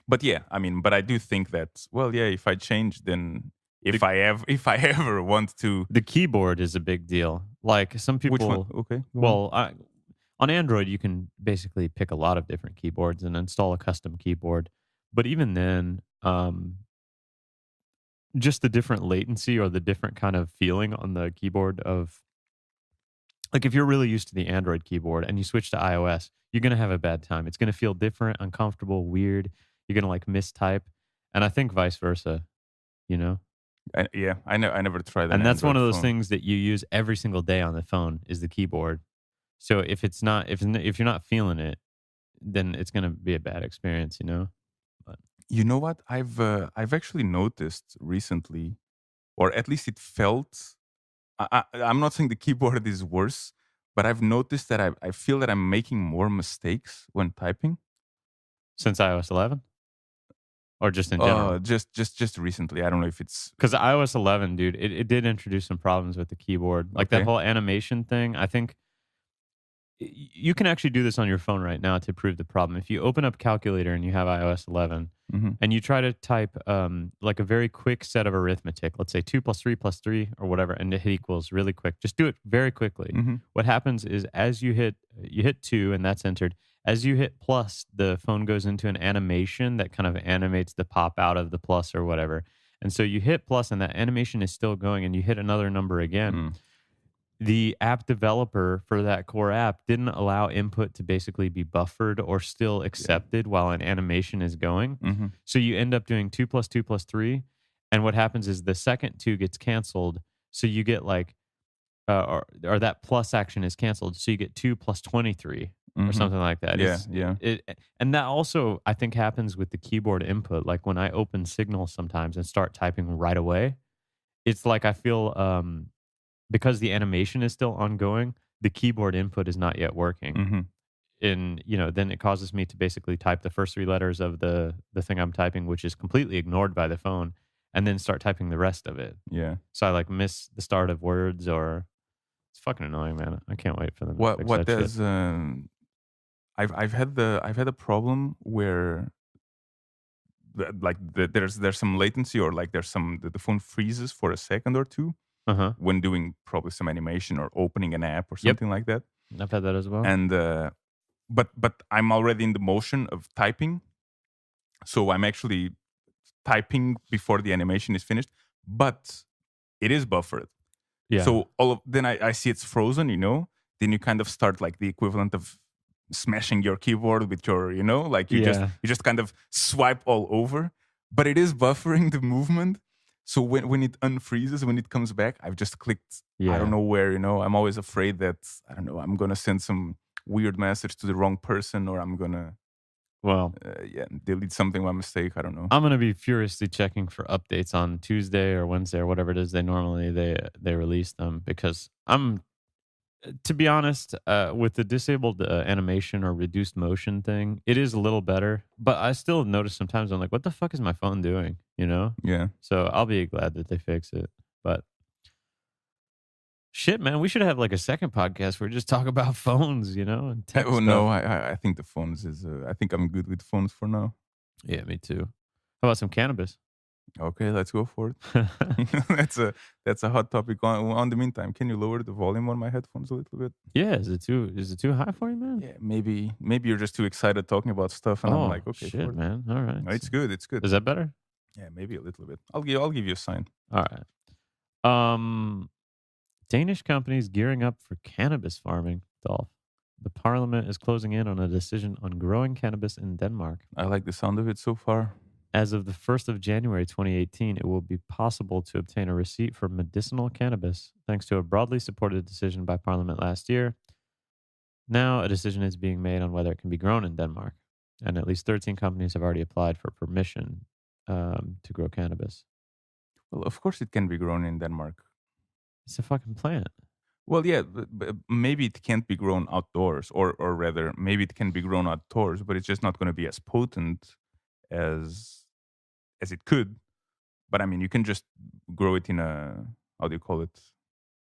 But yeah, I mean, but I do think that, well, yeah, if I change, then if I ever want to, The keyboard is a big deal. Like some people, which one? Okay. go on. well, on Android, you can basically pick a lot of different keyboards and install a custom keyboard. But even then, just the different latency or the different kind of feeling on the keyboard of, like, if you're really used to the Android keyboard and you switch to iOS, you're going to have a bad time. It's going to feel different, uncomfortable, weird. You're going to like mistype. And I think vice versa, you know? I never tried. And that's one of Android those phone. things that you use every single day on the phone is the keyboard. So if it's not, if you're not feeling it, then it's going to be a bad experience, But You know what? I've actually noticed recently, or at least it felt. I'm not saying the keyboard is worse, but I've noticed that I feel that I'm making more mistakes when typing. since iOS 11, or just in general, Just recently. I don't know if it's because iOS 11, dude, it did introduce some problems with the keyboard, like that Okay. whole animation thing. I think you can actually do this on your phone right now to prove the problem. If you open up Calculator and you have iOS 11, Mhm. and you try to type like a very quick set of arithmetic, let's say 2 + 3 + 3 or whatever, and hit equals really quick. Just do it very quickly. Mhm. What happens is as you hit 2 and that's entered. As you hit plus, the phone goes into an animation that kind of animates the pop out of the plus or whatever. And so you hit plus and that animation is still going and you hit another number again. Mm. the app developer for that core app didn't allow input to basically be buffered or still accepted while an animation is going. Mm-hmm. So you end up doing 2 plus 2 plus 3. And what happens is the second 2 gets canceled. So you get like, or that plus action is canceled. So you get 2 plus 23 or Mm-hmm. something like that. Yeah. And that also, I think, happens with the keyboard input. Like when I open Signal sometimes and start typing right away, it's like I feel, because the animation is still ongoing, the keyboard input is not yet working. Mm-hmm. And, then it causes me to basically type the first 3 letters of the thing I'm typing, which is completely ignored by the phone, and then start typing the rest of it. Yeah. So I like miss the start of words, or it's fucking annoying, man. I can't wait for them to fix What that shit. does I've had a problem where there's some latency, or like there's some the phone freezes for a second or two Uh-huh. when doing probably some animation or opening an app or Yep. something like that. I've had that as well. And but I'm already in the motion of typing, so I'm actually typing before the animation is finished, but it is buffered. Yeah. So then I see it's frozen, then you kind of start like the equivalent of smashing your keyboard with your, like you just kind of swipe all over, but it is buffering the movement. So when it unfreezes, when it comes back, I've just clicked, I don't know where, I'm always afraid that, I don't know, I'm going to send some weird message to the wrong person, or I'm going to, delete something by mistake. I don't know. I'm going to be furiously checking for updates on Tuesday or Wednesday or whatever it is they release them, because to be honest, with the disabled animation or reduced motion thing, it is a little better. But I still notice sometimes I'm like, what the fuck is my phone doing? Yeah. So I'll be glad that they fix it. But shit, man, we should have like a second podcast where we just talk about phones, and tech stuff. No, I think the phones is. I think I'm good with phones for now. Yeah, me too. How about some cannabis? Okay, let's go for it. That's a hot topic. On the meantime, can you lower the volume on my headphones a little bit? Yeah, is it too high for you, man? Yeah, maybe you're just too excited talking about stuff, and I'm like, okay, shit, man. All right, no, it's good. It's good. Is that better? Yeah, maybe a little bit. I'll give you a sign. All right. Danish companies gearing up for cannabis farming, Dolph. The parliament is closing in on a decision on growing cannabis in Denmark. I like the sound of it so far. As of the 1st of January 2018, it will be possible to obtain a receipt for medicinal cannabis, thanks to a broadly supported decision by Parliament last year. Now, a decision is being made on whether it can be grown in Denmark, and at least 13 companies have already applied for permission to grow cannabis. Well, of course it can be grown in Denmark. It's a fucking plant. Well, yeah, but maybe it can't be grown outdoors, or rather, maybe it can be grown outdoors, but it's just not going to be as potent as it could. But I mean, you can just grow it in a, how do you call it,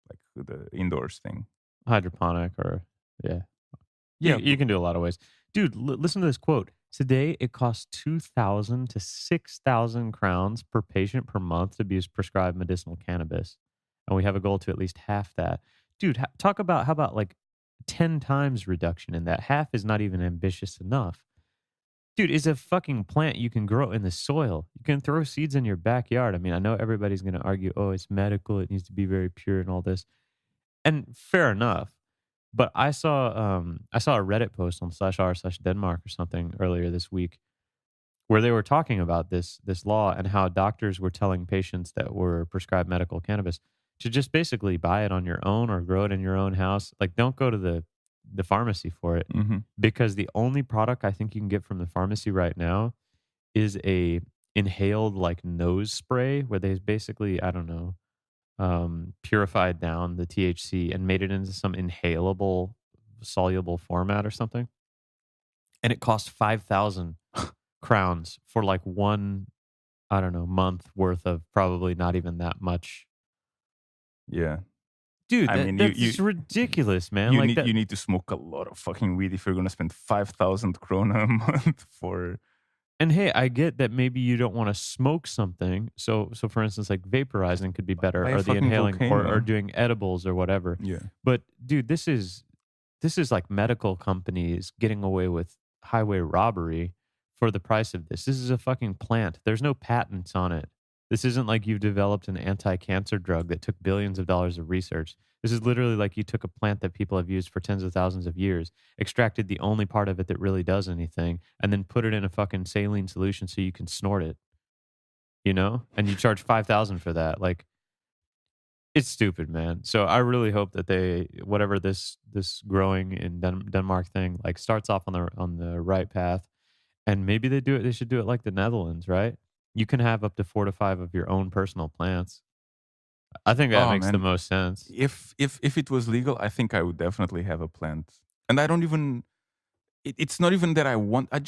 like the indoors thing, hydroponic, or you can do a lot of ways, dude. Listen to this quote. Today it costs 2,000 to 6,000 crowns per patient per month to be prescribed medicinal cannabis, and we have a goal to at least half that. Dude, talk about, how about like 10 times reduction in that? Half is not even ambitious enough. Dude, it's a fucking plant you can grow in the soil. You can throw seeds in your backyard. I mean, I know everybody's going to argue, oh, it's medical, it needs to be very pure and all this. And fair enough. But I saw a Reddit post on /r/Denmark or something earlier this week where they were talking about this law and how doctors were telling patients that were prescribed medical cannabis to just basically buy it on your own or grow it in your own house. Like, don't go to the pharmacy for it, because the only product I think you can get from the pharmacy right now is a inhaled like nose spray where they basically, I don't know, purified down the THC and made it into some inhalable soluble format or something. And it cost 5,000 crowns for like one, I don't know, month worth of probably not even that much. Yeah. Dude, that's ridiculous, man. You need to smoke a lot of fucking weed if you're going to spend 5,000 krona a month for... And hey, I get that maybe you don't want to smoke something. So for instance, like vaporizing could be better, or the inhaling, or doing edibles or whatever. Yeah. But dude, this is like medical companies getting away with highway robbery for the price of this. This is a fucking plant. There's no patents on it. This isn't like you've developed an anti-cancer drug that took billions of dollars of research. This is literally like you took a plant that people have used for tens of thousands of years, extracted the only part of it that really does anything, and then put it in a fucking saline solution so you can snort it, you know? And you charge 5,000 for that. Like, it's stupid, man. So I really hope that whatever this growing in Denmark thing, like, starts off on the right path, and maybe they should do it like the Netherlands, right? You can have up to 4 to 5 of your own personal plants. I think that Oh makes the man, most sense. if it was legal, I think I would definitely have a plant. And I don't even. It's not even that I want. I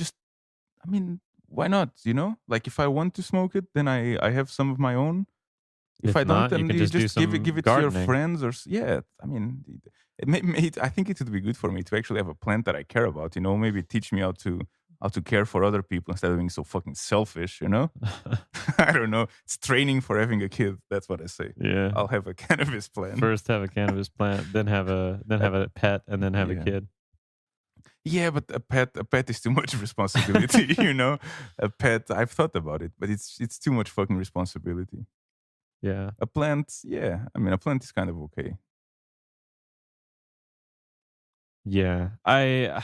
mean, why not? You know, like if I want to smoke it, then I have some of my own. If I If don't, not, you then can you just do just give some it to your gardening. friends yeah. I mean, I think it would be good for me to actually have a plant that I care about. You know, maybe teach me how to care for other people instead of being so fucking selfish. You know, I don't know. It's training for having a kid. That's what I say. Yeah. I'll have a cannabis plant. First have a cannabis plant, then have a pet, and then have a Yeah. kid. Yeah, but a pet is too much responsibility. You know, a pet. I've thought about it, but it's too much fucking responsibility. Yeah. A plant, yeah. I mean, a plant is kind of okay. Yeah. I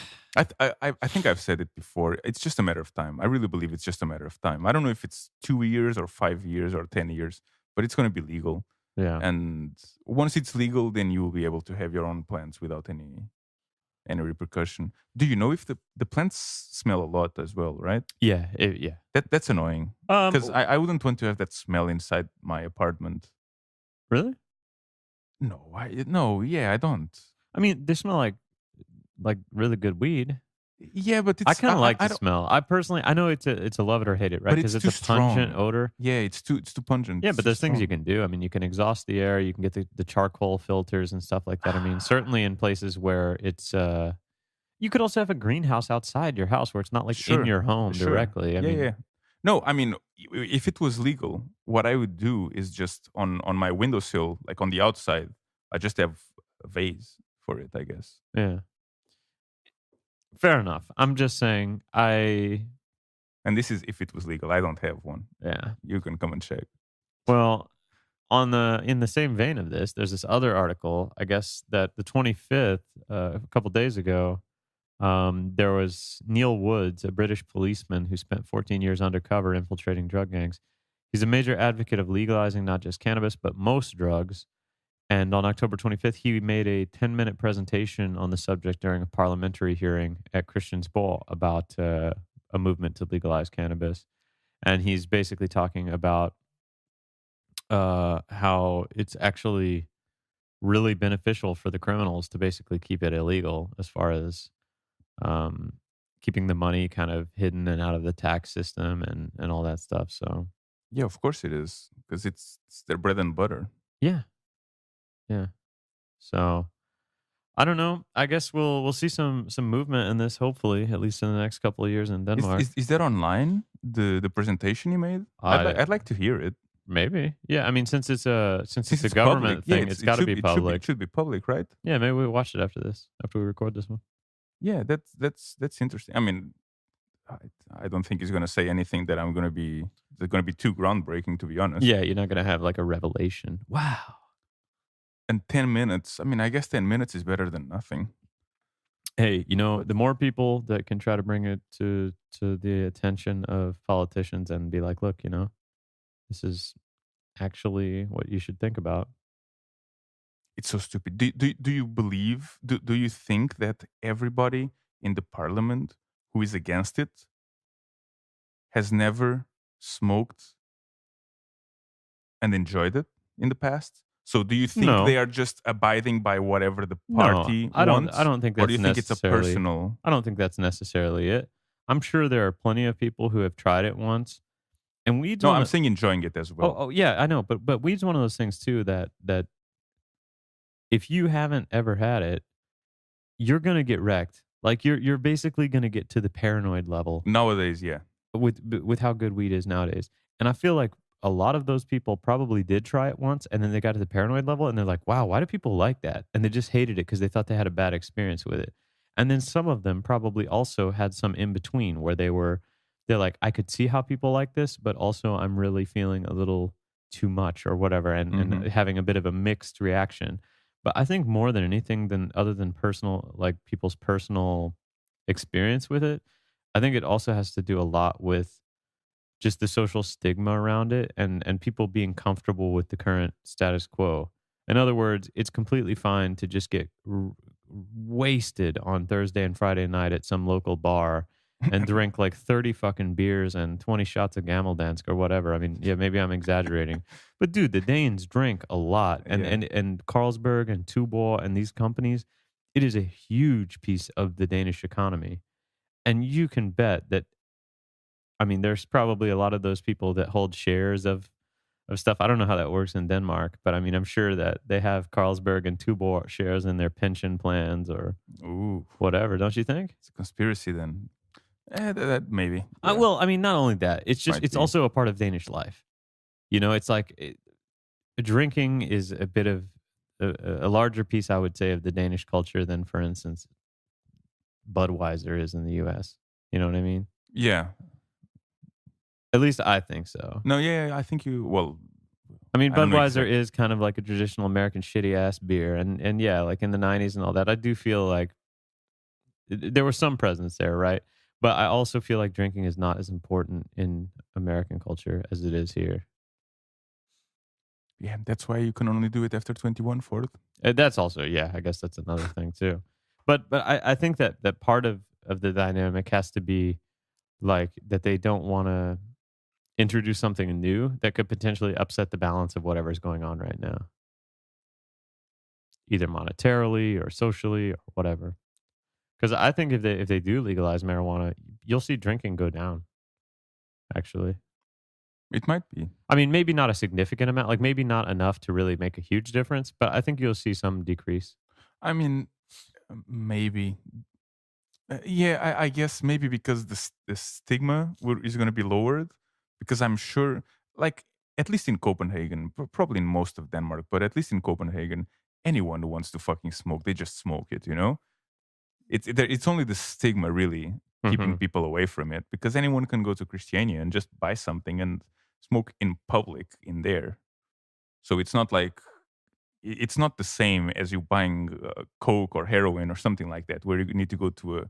think I've said it before. It's just a matter of time. I really believe it's just a matter of time. I don't know if it's 2 years or 5 years or 10 years, but it's going to be legal. Yeah. And once it's legal, then you will be able to have your own plants without any repercussion. Do you know if the plants smell a lot as well, right? Yeah. Yeah. That's annoying because I wouldn't want to have that smell inside my apartment. Really? No, yeah, I don't. I mean, they smell like really good weed. Yeah, but I kind of like I the don't, smell. I personally, I know it's a love it or hate it, right? but Because it's it's too a pungent strong. odor. Yeah, it's too pungent. Yeah, It's but too there's things you strong. can do. I mean, you can exhaust the air. You can get the charcoal filters and stuff like that. I mean, certainly in places where it's you could also have a greenhouse outside your house where it's not like in Sure, your home sure. directly. I Yeah, mean, yeah. No, I mean, if it was legal, what I would do is just on my windowsill, like on the outside, I just have a vase for it, I guess. yeah, fair enough. I'm just saying, And this is if it was legal. I don't have one. yeah. You can come and check. Well, in the same vein of this, there's this other article. I guess that the 25th, a couple days ago, there was Neil Woods, a British policeman who spent 14 years undercover infiltrating drug gangs. He's a major advocate of legalizing not just cannabis, but most drugs. And on October 25th, he made a 10-minute presentation on the subject during a parliamentary hearing at Christian's Bowl about a movement to legalize cannabis. And he's basically talking about how it's actually really beneficial for the criminals to basically keep it illegal as far as um, keeping the money kind of hidden and out of the tax system and all that stuff. So Yeah, of course it is because it's their bread and butter. yeah, yeah. So I don't know. I guess we'll see some movement in this. Hopefully, at least in the next couple of years in Denmark. Is that online? The presentation you made? I'd like to hear it. Maybe. Yeah. I mean, since it's a Since government public, yeah, thing, it's got to be public. It should be public, right? Yeah. Maybe we watch it after this, after we record this one. Yeah, that's interesting. I mean, I don't think he's going to say anything that's going to be too groundbreaking, to be honest. Yeah, you're not going to have like a revelation. Wow. And 10 minutes. I mean, I guess 10 minutes is better than nothing. Hey, you know, the more people that can try to bring it to the attention of politicians and be like, look, you know, this is actually what you should think about. It's so stupid. Do you believe, do you think that everybody in the parliament who is against it has never smoked and enjoyed it in the past? So do you think they are just abiding by whatever the party wants? I don't think that's or do you think it's a personal? I don't think that's necessarily it. I'm sure there are plenty of people who have tried it once. And weed's No, I'm saying enjoying it as well. Oh yeah, I know, but weed's one of those things too that if you haven't ever had it, you're gonna get wrecked. Like you're basically gonna get to the paranoid level Nowadays, yeah. With how good weed is nowadays. And I feel like a lot of those people probably did try it once and then they got to the paranoid level and they're like, wow, why do people like that? And they just hated it because they thought they had a bad experience with it. And then some of them probably also had some in between where they were they're like, I could see how people like this, but also I'm really feeling a little too much or whatever, and Hmm. having a bit of a mixed reaction. But I think more than anything, than other than personal, like people's personal experience with it, I think it also has to do a lot with just the social stigma around it, and people being comfortable with the current status quo. In other words, it's completely fine to just get wasted on Thursday and Friday night at some local bar and drink like 30 fucking beers and 20 shots of Gameldansk or whatever. I mean, yeah, maybe I'm exaggerating. But dude, the Danes drink a lot. And Yeah. and Carlsberg and Tuborg and these companies, it is a huge piece of the Danish economy. And you can bet that, I mean, there's probably a lot of those people that hold shares of stuff. I don't know how that works in Denmark, but I mean, I'm sure that they have Carlsberg and Tuborg shares in their pension plans or Ooh, whatever, don't you think? it's a conspiracy then. That maybe. I Yeah, well, I mean, not only that, it's just might it's be. also a part of Danish life. You know, it's like drinking is a bit of a larger piece, I would say, of the Danish culture than, for instance, Budweiser is in the U.S. You know what I mean? Yeah. At least I think so. No. Yeah. I think you. Well, I mean, I don't know Budweiser exactly. is kind of like a traditional American shitty ass beer, and yeah, like in the '90s and all that, I do feel like there was some presence there, right? But I also feel like drinking is not as important in American culture as it is here. Yeah, that's why you can only do it after 21 for it. That's also, yeah, I guess that's another thing too. But I think that that part of the dynamic has to be like that they don't want to introduce something new that could potentially upset the balance of whatever's going on right now, either monetarily or socially or whatever. Because I think if they do legalize marijuana, you'll see drinking go down. Actually, It might be. I mean, maybe not a significant amount, like maybe not enough to really make a huge difference, but I think you'll see some decrease. I mean, maybe. Yeah, I guess maybe because the stigma is going to be lowered. Because I'm sure, like, at least in Copenhagen, probably in most of Denmark, but at least in Copenhagen, anyone who wants to fucking smoke, they just smoke it, you know? It's only the stigma really keeping Hmm. people away from it, because anyone can go to Christiania and just buy something and smoke in public in there. So it's not like it's not the same as you buying coke or heroin or something like that, where you need to go to a,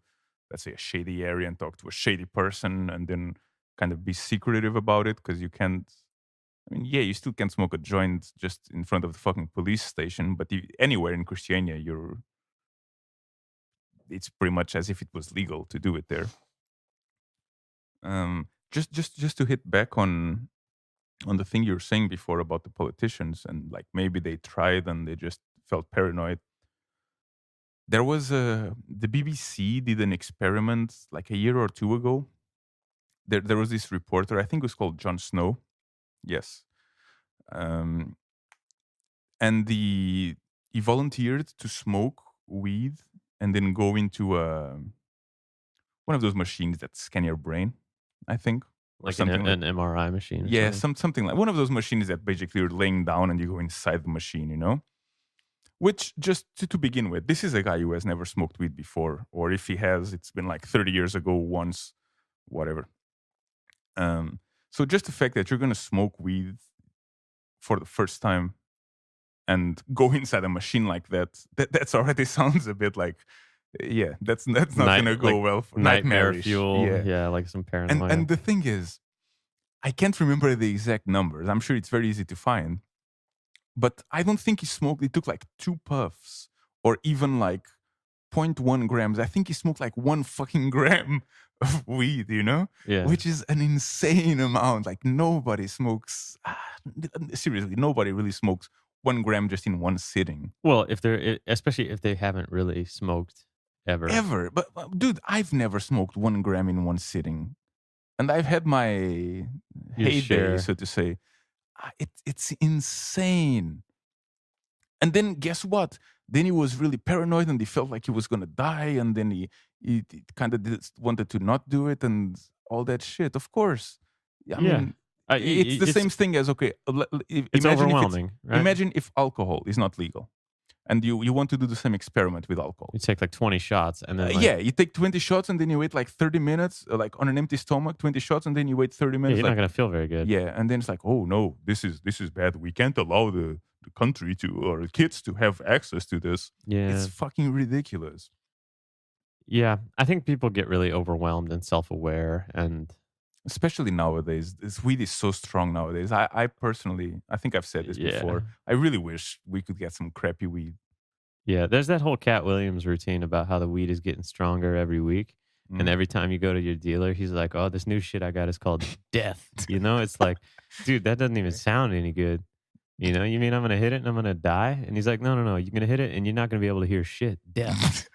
let's say, a shady area and talk to a shady person and then kind of be secretive about it, because you can't. I mean, yeah, you still can smoke a joint just in front of the fucking police station, but anywhere in Christiania, it's pretty much as if it was legal to do it there. Just to hit back on the thing you were saying before about the politicians, and like maybe they tried and they just felt paranoid. There was the BBC did an experiment like a year or two ago. There was this reporter, I think it was called Jon Snow. Yes. Um, and he volunteered to smoke weed and then go into one of those machines that scan your brain, I think, or Like something like. an MRI machine or Yeah, something. something like one of those machines that basically you're laying down and you go inside the machine, you know? Which, just to begin with, this is a guy who has never smoked weed before, or if he has, it's been like 30 years ago once, whatever. Um, so just the fact that you're gonna smoke weed for the first time and go inside a machine like that's already sounds a bit like, yeah, that's not Night gonna go like well for nightmare nightmarish. fuel. Yeah, Yeah, like some and paranoia. the thing is, I can't remember the exact numbers. I'm sure it's very easy to find, but I don't think he smoked. He took like 2 puffs, or even like zero point 0.1 grams. I think he smoked like 1 fucking gram of weed, you know, Yeah. which is an insane amount. Like nobody smokes. Seriously, nobody really smokes 1 gram just in one sitting Well, if they're especially if they haven't really smoked ever. ever. But dude, I've never smoked 1 gram in one sitting, and I've had my You heyday, share. so to say. It's insane. And then guess what? Then he was really paranoid and he felt like he was gonna die, and then he kind of wanted to not do it and all that shit. Of course, I Yeah. mean, it's the It's same thing as, okay. it's overwhelming, right? Imagine if alcohol is not legal, and you want to do the same experiment with alcohol. You take like 20 shots and then you take 20 shots and then you wait like 30 minutes, like on an empty stomach, 20 shots, and then you wait 30 minutes. You're like, not going to feel very good. Yeah, and then it's like, oh no, this is bad. We can't allow the country to, or kids to have access to this. Yeah. It's fucking ridiculous. Yeah, I think people get really overwhelmed and self-aware, and especially nowadays, this weed is so strong nowadays. I personally, I think I've said this before, I really wish we could get some crappy weed. Yeah, there's that whole Cat Williams routine about how the weed is getting stronger every week. And every time you go to your dealer, he's like, oh, this new shit I got is called death. You know, it's like, dude, that doesn't even sound any good. You know, you mean I'm going to hit it and I'm going to die? And he's like, no, you're going to hit it and you're not going to be able to hear shit. Death.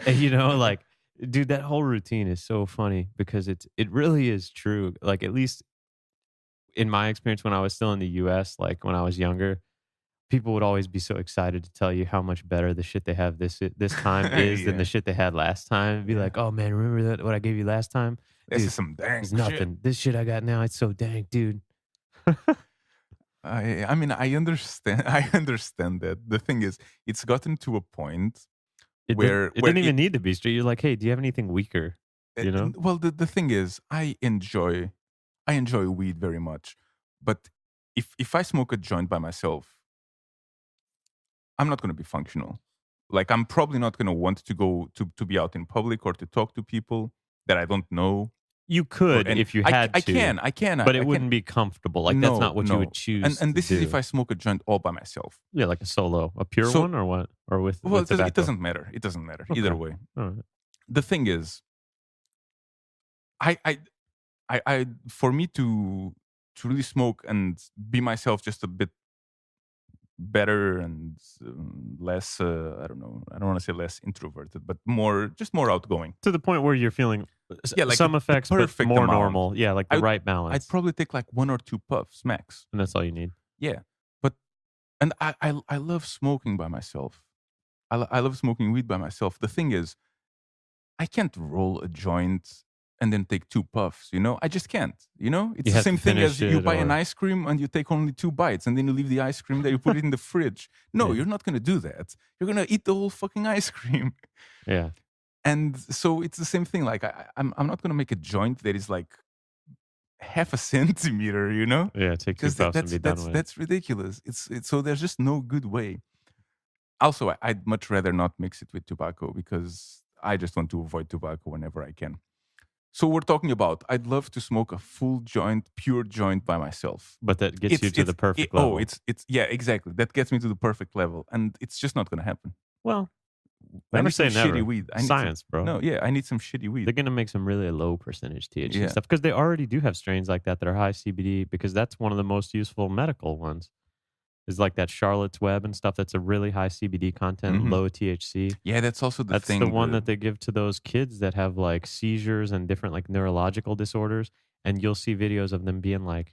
And, you know, like, dude, that whole routine is so funny because it really is true. Like, at least in my experience when I was still in the US, like when I was younger, people would always be so excited to tell you how much better the shit they have this time is than the shit they had last time. Be like, oh man, remember that what I gave you last time? This is some dang it's nothing. shit. This shit I got now, it's so dang, dude. I mean, I understand that. The thing is, it's gotten to a point where it didn't even need to be straight. You're like, hey, do you have anything weaker? You know? Well, the thing is, I enjoy weed very much, but if I smoke a joint by myself, I'm not going to be functional. Like, I'm probably not going to want to go to be out in public or to talk to people that I don't know. You could if you had to. I can. But it wouldn't be comfortable. Like, that's not what you would choose. And this is if I smoke a joint all by myself. Yeah, like a solo. A pure one or what? Or with it doesn't matter. It doesn't matter. Okay. Either way. All right. The thing is, I for me to really smoke and be myself just a bit better and less I don't want to say less introverted, but more outgoing, to the point where you're feeling like some effects but more amount. Normal. Yeah, like the right balance. I'd probably take like 1 or 2 puffs max, and that's all you need. Yeah, but and I love smoking by myself. I love smoking weed by myself. The thing is, I can't roll a joint and then take 2 puffs, you know? I just can't, you know? It's the same thing as you buy an ice cream and you take only 2 bites and then you leave the ice cream there, you put it in the fridge. No, you're not going to do that. You're going to eat the whole fucking ice cream. Yeah. And so it's the same thing. Like, I'm not going to make a joint that is like half a centimeter, you know? Yeah, take 2 puffs and be done with it. That's ridiculous. It's so there's just no good way. Also, I'd much rather not mix it with tobacco because I just want to avoid tobacco whenever I can. So we're talking about, I'd love to smoke a full joint, pure joint by myself. But that gets you to the perfect level. Oh, it's yeah, exactly. That gets me to the perfect level. And it's just not going to happen. Well, never say never. Shitty weed. Science, bro. No, yeah, I need some shitty weed. They're going to make some really low percentage THC stuff because they already do have strains like that are high CBD, because that's one of the most useful medical ones. Is like that Charlotte's Web and stuff that's a really high CBD content, low THC. Yeah, that's also the thing. That's the one that they give to those kids that have like seizures and different like neurological disorders. And you'll see videos of them being like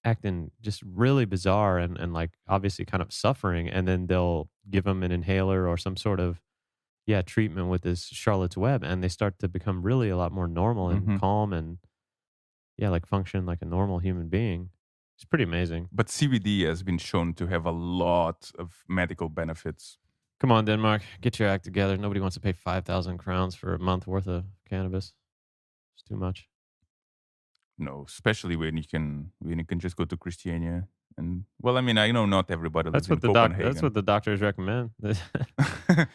acting just really bizarre and like obviously kind of suffering. And then they'll give them an inhaler or some sort of treatment with this Charlotte's Web, and they start to become really a lot more normal and calm and like function like a normal human being. It's pretty amazing. But CBD has been shown to have a lot of medical benefits. Come on, Denmark. Get your act together. Nobody wants to pay 5,000 crowns for a month worth of cannabis. It's too much. No, especially when you can just go to Christiania. And, well, I mean, I know not everybody lives in Copenhagen. That's what the doctors recommend. There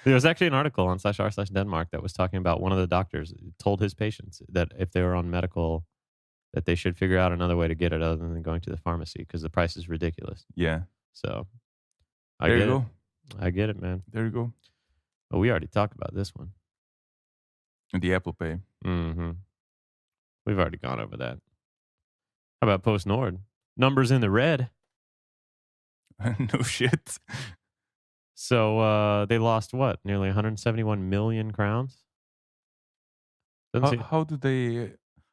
was actually an article on /r/Denmark that was talking about one of the doctors told his patients that if they were on medical, that they should figure out another way to get it other than going to the pharmacy because the price is ridiculous. Yeah. So, I get it, man. There you go. Oh, we already talked about this one. The Apple Pay. Mm-hmm. We've already gone over that. How about PostNord? Numbers in the red. No shit. So they lost what? Nearly 171 million crowns? How do they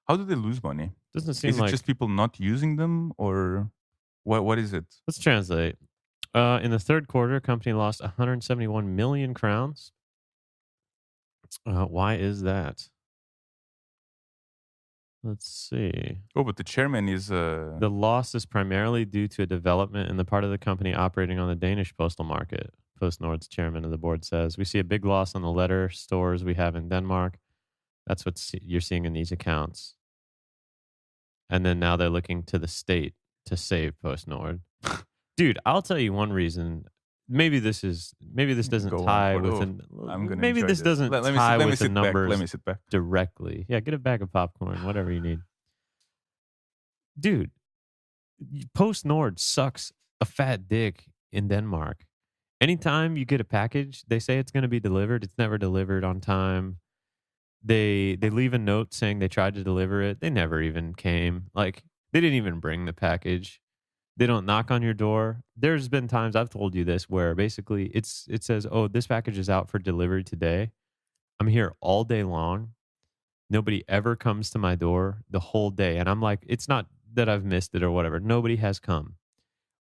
lose money? Doesn't seem is it just people not using them, or what is it? Let's translate. In the third quarter, company lost 171 million crowns. Why is that? Let's see. Oh, but the chairman is... The loss is primarily due to a development in the part of the company operating on the Danish postal market. PostNord's chairman of the board says. We see a big loss on the letter stores we have in Denmark. That's what you're seeing in these accounts. And then now they're looking to the state to save PostNord. Dude, I'll tell you one reason. Maybe this doesn't tie with I'm gonna maybe enjoy this doesn't tie with the numbers Let me sit back directly. Yeah, get a bag of popcorn, whatever you need. Dude, PostNord sucks a fat dick in Denmark. Anytime you get a package, they say it's going to be delivered. It's never delivered on time. They leave a note saying they tried to deliver it. They never even came. Like, they didn't even bring the package. They don't knock on your door. There's been times, I've told you this, where basically it says, oh, this package is out for delivery today. I'm here all day long. Nobody ever comes to my door the whole day. And I'm like, it's not that I've missed it or whatever. Nobody has come.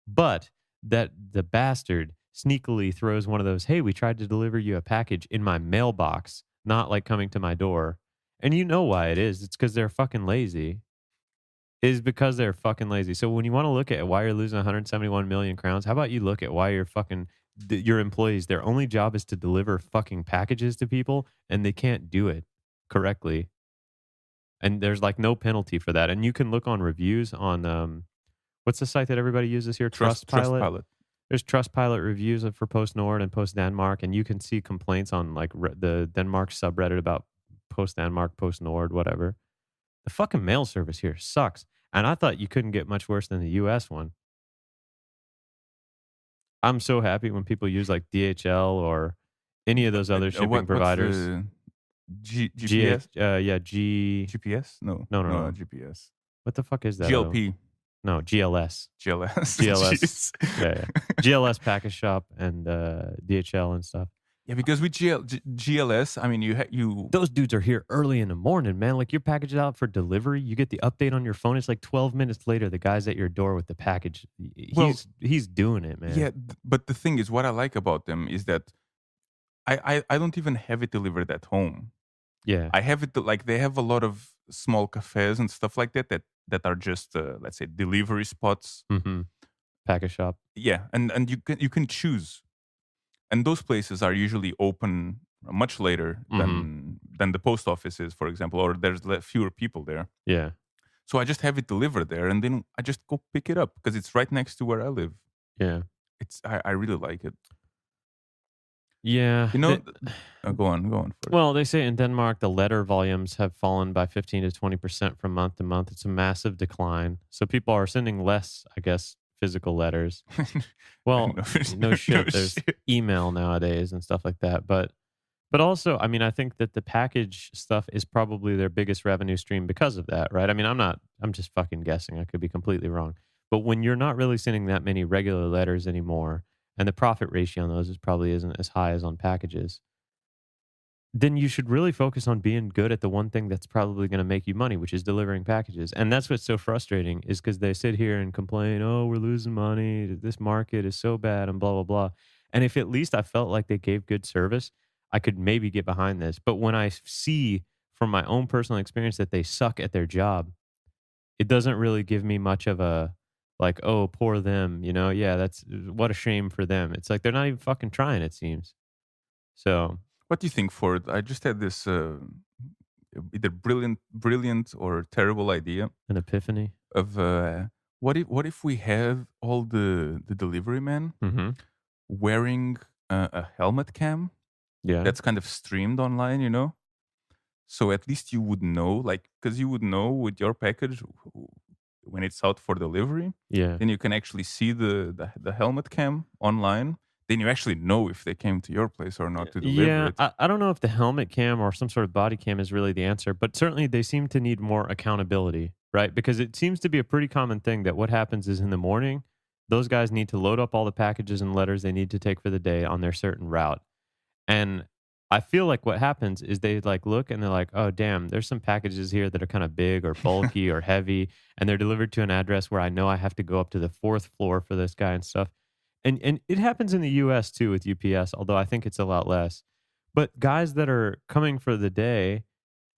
But that the bastard sneakily throws one of those, hey, we tried to deliver you a package in my mailbox, not like coming to my door. And you know why it is. It's because they're fucking lazy. It is because they're fucking lazy. So when you want to look at why you're losing 171 million crowns, how about you look at why you're fucking, your employees, their only job is to deliver fucking packages to people, and they can't do it correctly. And there's like no penalty for that. And you can look on reviews on, what's the site that everybody uses here? Trustpilot. There's Trustpilot reviews for PostNord and Post Denmark, and you can see complaints on like the Denmark subreddit about Post Denmark, PostNord, whatever. The fucking mail service here sucks. And I thought you couldn't get much worse than the US one. I'm so happy when people use like DHL or any of those other shipping providers. GPS? GPS? No, GPS. What the fuck is that? GLP. No, GLS. GLS. Yeah. GLS Package Shop and DHL and stuff. Yeah, because with GLS, I mean, you those dudes are here early in the morning, man. Like, your package is out for delivery. You get the update on your phone. It's like 12 minutes later, the guy's at your door with the package. He's doing it, man. Yeah, but the thing is, what I like about them is that I don't even have it delivered at home. Yeah, I have it like they have a lot of small cafes and stuff like that are just let's say delivery spots. Mm-hmm. Package shop. Yeah, and you can choose. And those places are usually open much later than the post office is, for example, or there's fewer people there. Yeah. So I just have it delivered there, and then I just go pick it up because it's right next to where I live. Yeah. I really like it. Yeah. You know, go on. First. Well, they say in Denmark, the letter volumes have fallen by 15 to 20% from month to month. It's a massive decline. So people are sending less, I guess, physical letters. Well, no shit. There's email nowadays and stuff like that. But also, I mean, I think that the package stuff is probably their biggest revenue stream because of that, right? I mean, I'm just fucking guessing. I could be completely wrong. But when you're not really sending that many regular letters anymore, and the profit ratio on those probably isn't as high as on packages, then you should really focus on being good at the one thing that's probably going to make you money, which is delivering packages. And that's what's so frustrating, is because they sit here and complain, oh, we're losing money, this market is so bad, and blah, blah, blah. And if at least I felt like they gave good service, I could maybe get behind this. But when I see from my own personal experience that they suck at their job, it doesn't really give me much of a, like, oh, poor them, you know? Yeah, that's, what a shame for them. It's like they're not even fucking trying, it seems. So... What do you think, Ford? I just had this either brilliant or terrible idea. An epiphany of what if we have all the delivery men wearing a helmet cam? Yeah, that's kind of streamed online, you know. So at least you would know, like, because you would know with your package when it's out for delivery. Yeah, then you can actually see the helmet cam online. Then you actually know if they came to your place or not to deliver it. I don't know if the helmet cam or some sort of body cam is really the answer, but certainly they seem to need more accountability, right? Because it seems to be a pretty common thing that what happens is in the morning, those guys need to load up all the packages and letters they need to take for the day on their certain route. And I feel like what happens is they like look and they're like, oh, damn, there's some packages here that are kind of big or bulky or heavy, and they're delivered to an address where I know I have to go up to the 4th floor for this guy and stuff. And it happens in the U.S. too with UPS, although I think it's a lot less. But guys that are coming for the day,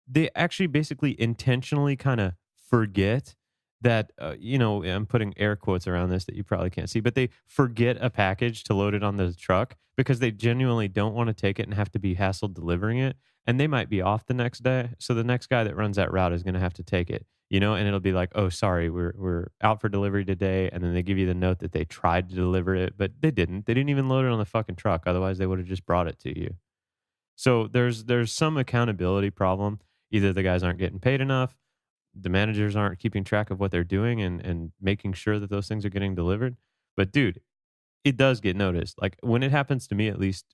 they actually basically intentionally kind of forget that, I'm putting air quotes around this that you probably can't see, but they forget a package to load it on the truck because they genuinely don't want to take it and have to be hassled delivering it. And they might be off the next day. So the next guy that runs that route is going to have to take it, and it'll be like, oh, sorry, we're out for delivery today. And then they give you the note that they tried to deliver it, but they didn't. They didn't even load it on the fucking truck. Otherwise, they would have just brought it to you. So there's some accountability problem. Either the guys aren't getting paid enough, the managers aren't keeping track of what they're doing and making sure that those things are getting delivered. But dude, it does get noticed. Like when it happens to me, at least,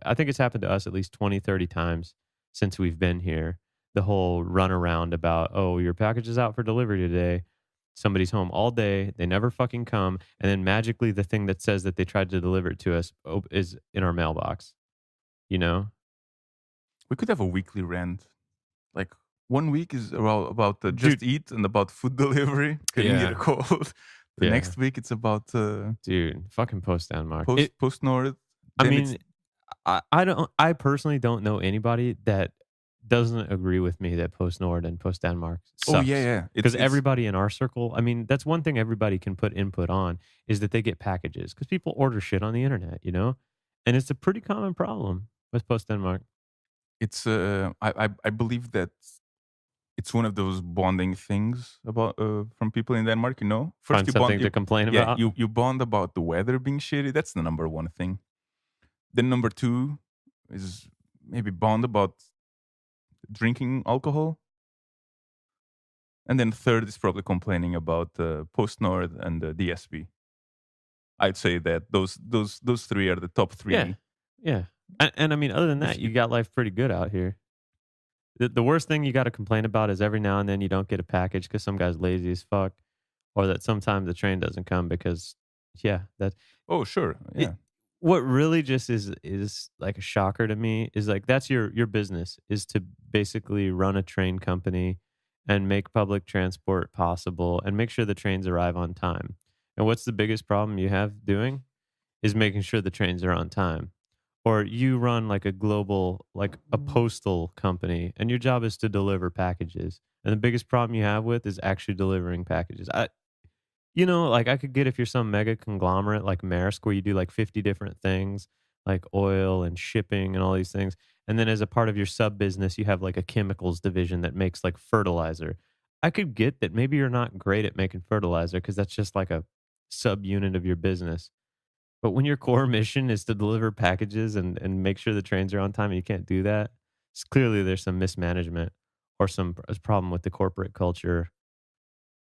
I think it's happened to us at least 20, 30 times since we've been here. The whole runaround about, oh, your package is out for delivery today. Somebody's home all day. They never fucking come. And then magically the thing that says that they tried to deliver it to us is in our mailbox, you know? We could have a weekly rant. Like 1 week is about just Dude. eat and about food delivery. Couldn't get a cold. The next week it's about dude, fucking PostNord. PostNord. I mean, I personally don't know anybody that doesn't agree with me that PostNord and PostNord sucks. Oh yeah. Because everybody in our circle, I mean, that's one thing everybody can put input on is that they get packages because people order shit on the internet, and it's a pretty common problem with PostNord. It's I believe that it's one of those bonding things about from people in Denmark. First Find you something bond, to complain about. You bond about the weather being shitty. That's the number one thing. Then number two is maybe bond about drinking alcohol. And then third is probably complaining about PostNord and DSB. I'd say that those three are the top three. Yeah. And I mean, other than that, you got life pretty good out here. The worst thing you got to complain about is every now and then you don't get a package because some guy's lazy as fuck, or that sometimes the train doesn't come because, that. Oh sure, yeah. What really just is like a shocker to me is like that's your business is to basically run a train company and make public transport possible and make sure the trains arrive on time. And what's the biggest problem you have doing is making sure the trains are on time. Or you run like a global, like a postal company, and your job is to deliver packages. And the biggest problem you have with is actually delivering packages. Like I could get if you're some mega conglomerate like Maersk, where you do like 50 different things, like oil and shipping and all these things. And then as a part of your sub business, you have like a chemicals division that makes like fertilizer. I could get that maybe you're not great at making fertilizer because that's just like a sub unit of your business. But when your core mission is to deliver packages and make sure the trains are on time and you can't do that, it's clearly there's some mismanagement or some problem with the corporate culture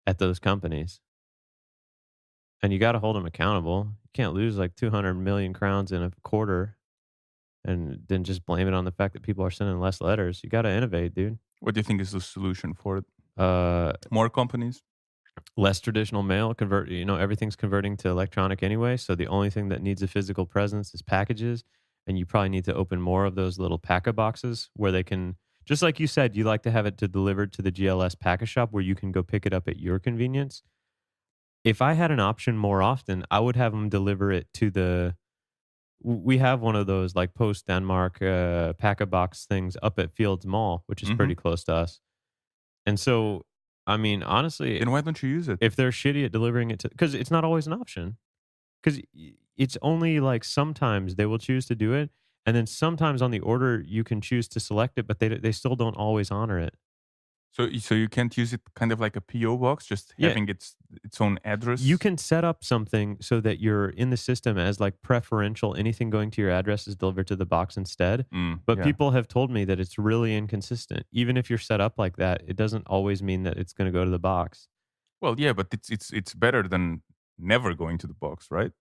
at those companies. And you got to hold them accountable. You can't lose like 200 million crowns in a quarter and then just blame it on the fact that people are sending less letters. You got to innovate, dude. What do you think is the solution for it? Uh, More companies? Less traditional mail. Everything's converting to electronic anyway. So the only thing that needs a physical presence is packages. And you probably need to open more of those little packer boxes where they can, just like you said, you like to have it delivered to the GLS packer shop where you can go pick it up at your convenience. If I had an option more often, I would have them deliver it to we have one of those like Post Denmark packer box things up at Fields Mall, which is pretty close to us. And so, I mean, honestly, then why don't you use it? If they're shitty at delivering it because it's not always an option. Because it's only like sometimes they will choose to do it. And then sometimes on the order, you can choose to select it, but they still don't always honor it. So you can't use it kind of like a PO box, just having its own address. You can set up something so that you're in the system as like preferential. Anything going to your address is delivered to the box instead. But people have told me that it's really inconsistent. Even if you're set up like that, it doesn't always mean that it's going to go to the box. Well, yeah, but it's better than never going to the box, right?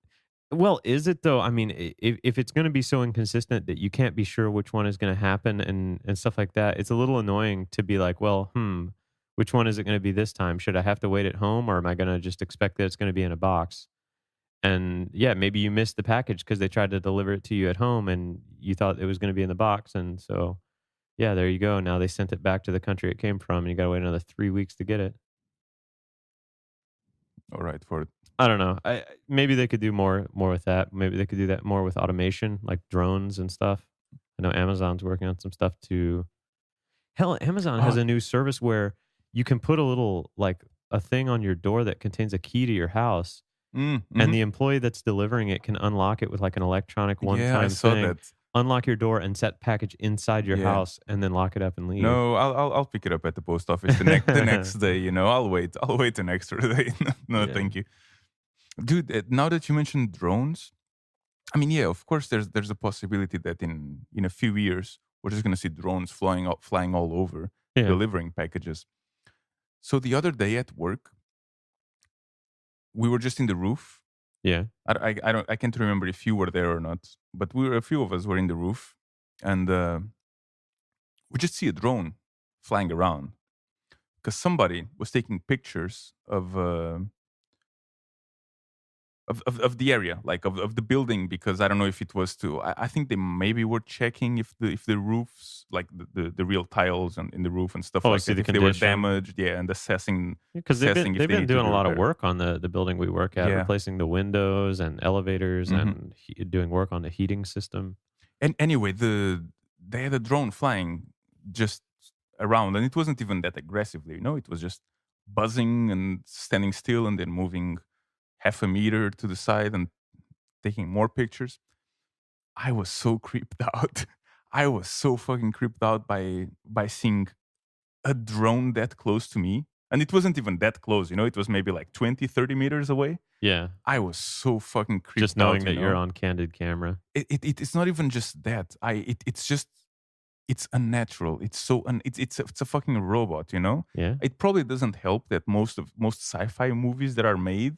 Well, is it though? I mean, if it's going to be so inconsistent that you can't be sure which one is going to happen and stuff like that, it's a little annoying to be like, well, which one is it going to be this time? Should I have to wait at home, or am I going to just expect that it's going to be in a box? And yeah, maybe you missed the package because they tried to deliver it to you at home and you thought it was going to be in the box. And so, yeah, there you go. Now they sent it back to the country it came from and you got to wait another 3 weeks to get it. All right, for it. I don't know. Maybe they could do more with that. Maybe they could do that more with automation, like drones and stuff. I know Amazon's working on some stuff too. Hell, Amazon has a new service where you can put a little like a thing on your door that contains a key to your house, and Mm-hmm. the employee that's delivering it can unlock it with like an electronic Yeah, I one-time saw thing, that. unlock your door and set package inside your Yeah. house, and then lock it up and leave. No, I'll pick it up at the post office the next day. You know, I'll wait an extra day. No, Yeah. thank you, dude. Now that you mentioned drones, I mean, yeah, of course, there's a possibility that in a few years we're just gonna see drones flying all over, Yeah. delivering packages. So the other day at work, we were just in the roof. Yeah. I can't remember if you were there or not, but a few of us were in the roof, and we just see a drone flying around because somebody was taking pictures of the area, like of the building, because I don't know if it was I think they maybe were checking if the roofs, like the real tiles and in the roof and stuff Oh, like see that, the if they were condition. damaged, yeah, and Because assessing if they've they been need to doing be a lot of repaired. work on the building we work at, Yeah. replacing the windows and elevators Hmm. and doing work on the heating system. And anyway, they had a drone flying just around, and it wasn't even that aggressively, it was just buzzing and standing still and then moving half a meter to the side and taking more pictures. I was so creeped out. I was so fucking creeped out by seeing a drone that close to me. And it wasn't even that close, it was maybe like 20, 30 meters away. Yeah. I was so fucking Just creeped knowing out, that you're on candid camera. it's not even just that. It's just it's unnatural. It's it's a fucking robot. Yeah. It probably doesn't help that most sci-fi movies that are made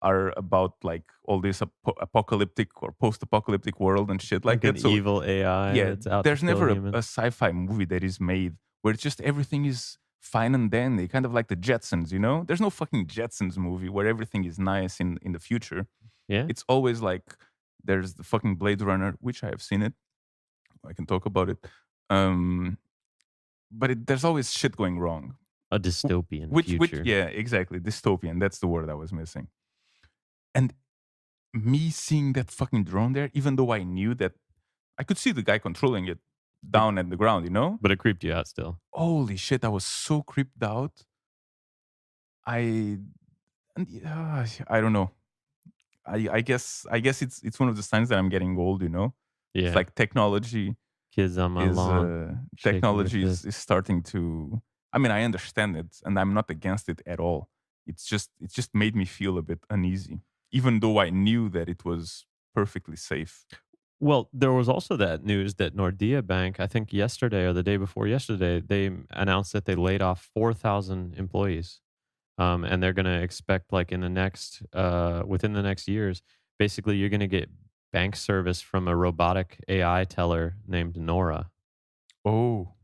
are about like all this apocalyptic or post-apocalyptic world and shit like Like an that. So evil AI yeah, that's out to there's kill never a humans. sci-fi movie that is made where it's just everything is fine and dandy, kind of like the Jetsons. There's no fucking Jetsons movie where everything is nice in the future. Yeah. It's always like there's the fucking Blade Runner, which I have seen it. I can talk about it. Um, but there's always shit going wrong. A dystopian Which, future. yeah, exactly, dystopian. That's the word I was missing. And me seeing that fucking drone there, even though I knew that I could see the guy controlling it It- down at the ground. But it creeped you out still. Holy shit, I was so creeped out. I and I don't know. I guess it's one of the signs that I'm getting old. It's Yeah. like technology Kids on my is lawn shaking their technology is, fist. is starting to, I mean, I understand it and I'm not against it at all. It's just made me feel a bit uneasy, even though I knew that it was perfectly safe. Well, there was also that news that Nordea Bank, I think yesterday or the day before yesterday, they announced that they laid off 4,000 employees. And they're going to expect, like, in the next, within the next years, basically, you're going to get bank service from a robotic AI teller named Nora. Oh,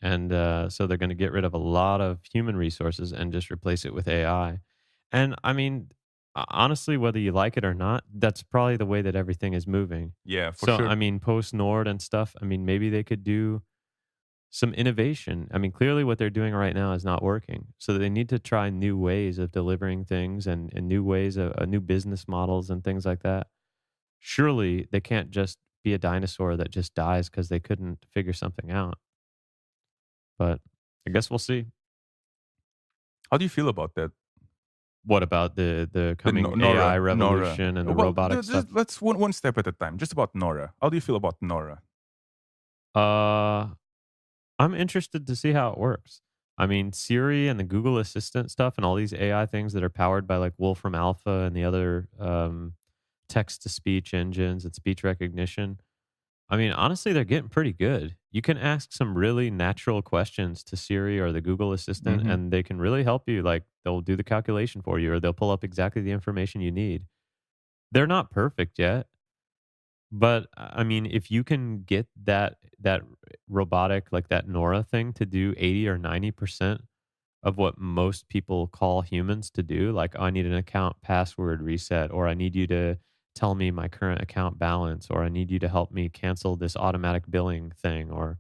And so they're going to get rid of a lot of human resources and just replace it with AI. And I mean, honestly, whether you like it or not, that's probably the way that everything is moving. yeah, for So, I sure. mean, PostNord and stuff, I mean, maybe they could do some innovation. I mean, clearly what they're doing right now is not working. So they need to try new ways of delivering things and new ways of new business models and things like that. Surely they can't just be a dinosaur that just dies because they couldn't figure something out. But I guess we'll see. How do you feel about that? What about the The coming AI Nora. revolution and the Well, robotic stuff? just let's one step at a time. Just about Nora. How do you feel about Nora? Uh, I'm interested to see how it works. I mean, Siri and the Google Assistant stuff and all these AI things that are powered by like Wolfram Alpha and the other text to speech engines and speech recognition. I mean, honestly, they're getting pretty good. You can ask some really natural questions to Siri or the Google Assistant, Hmm. and they can really help you. Like, they'll do the calculation for you, or they'll pull up exactly the information you need. They're not perfect yet, but I mean, if you can get that robotic, like that Nora thing, to do 80 or 90% of what most people call humans to do, like, "Oh, I need an account password reset," or "I need you to tell me my current account balance," or "I need you to help me cancel this automatic billing thing," or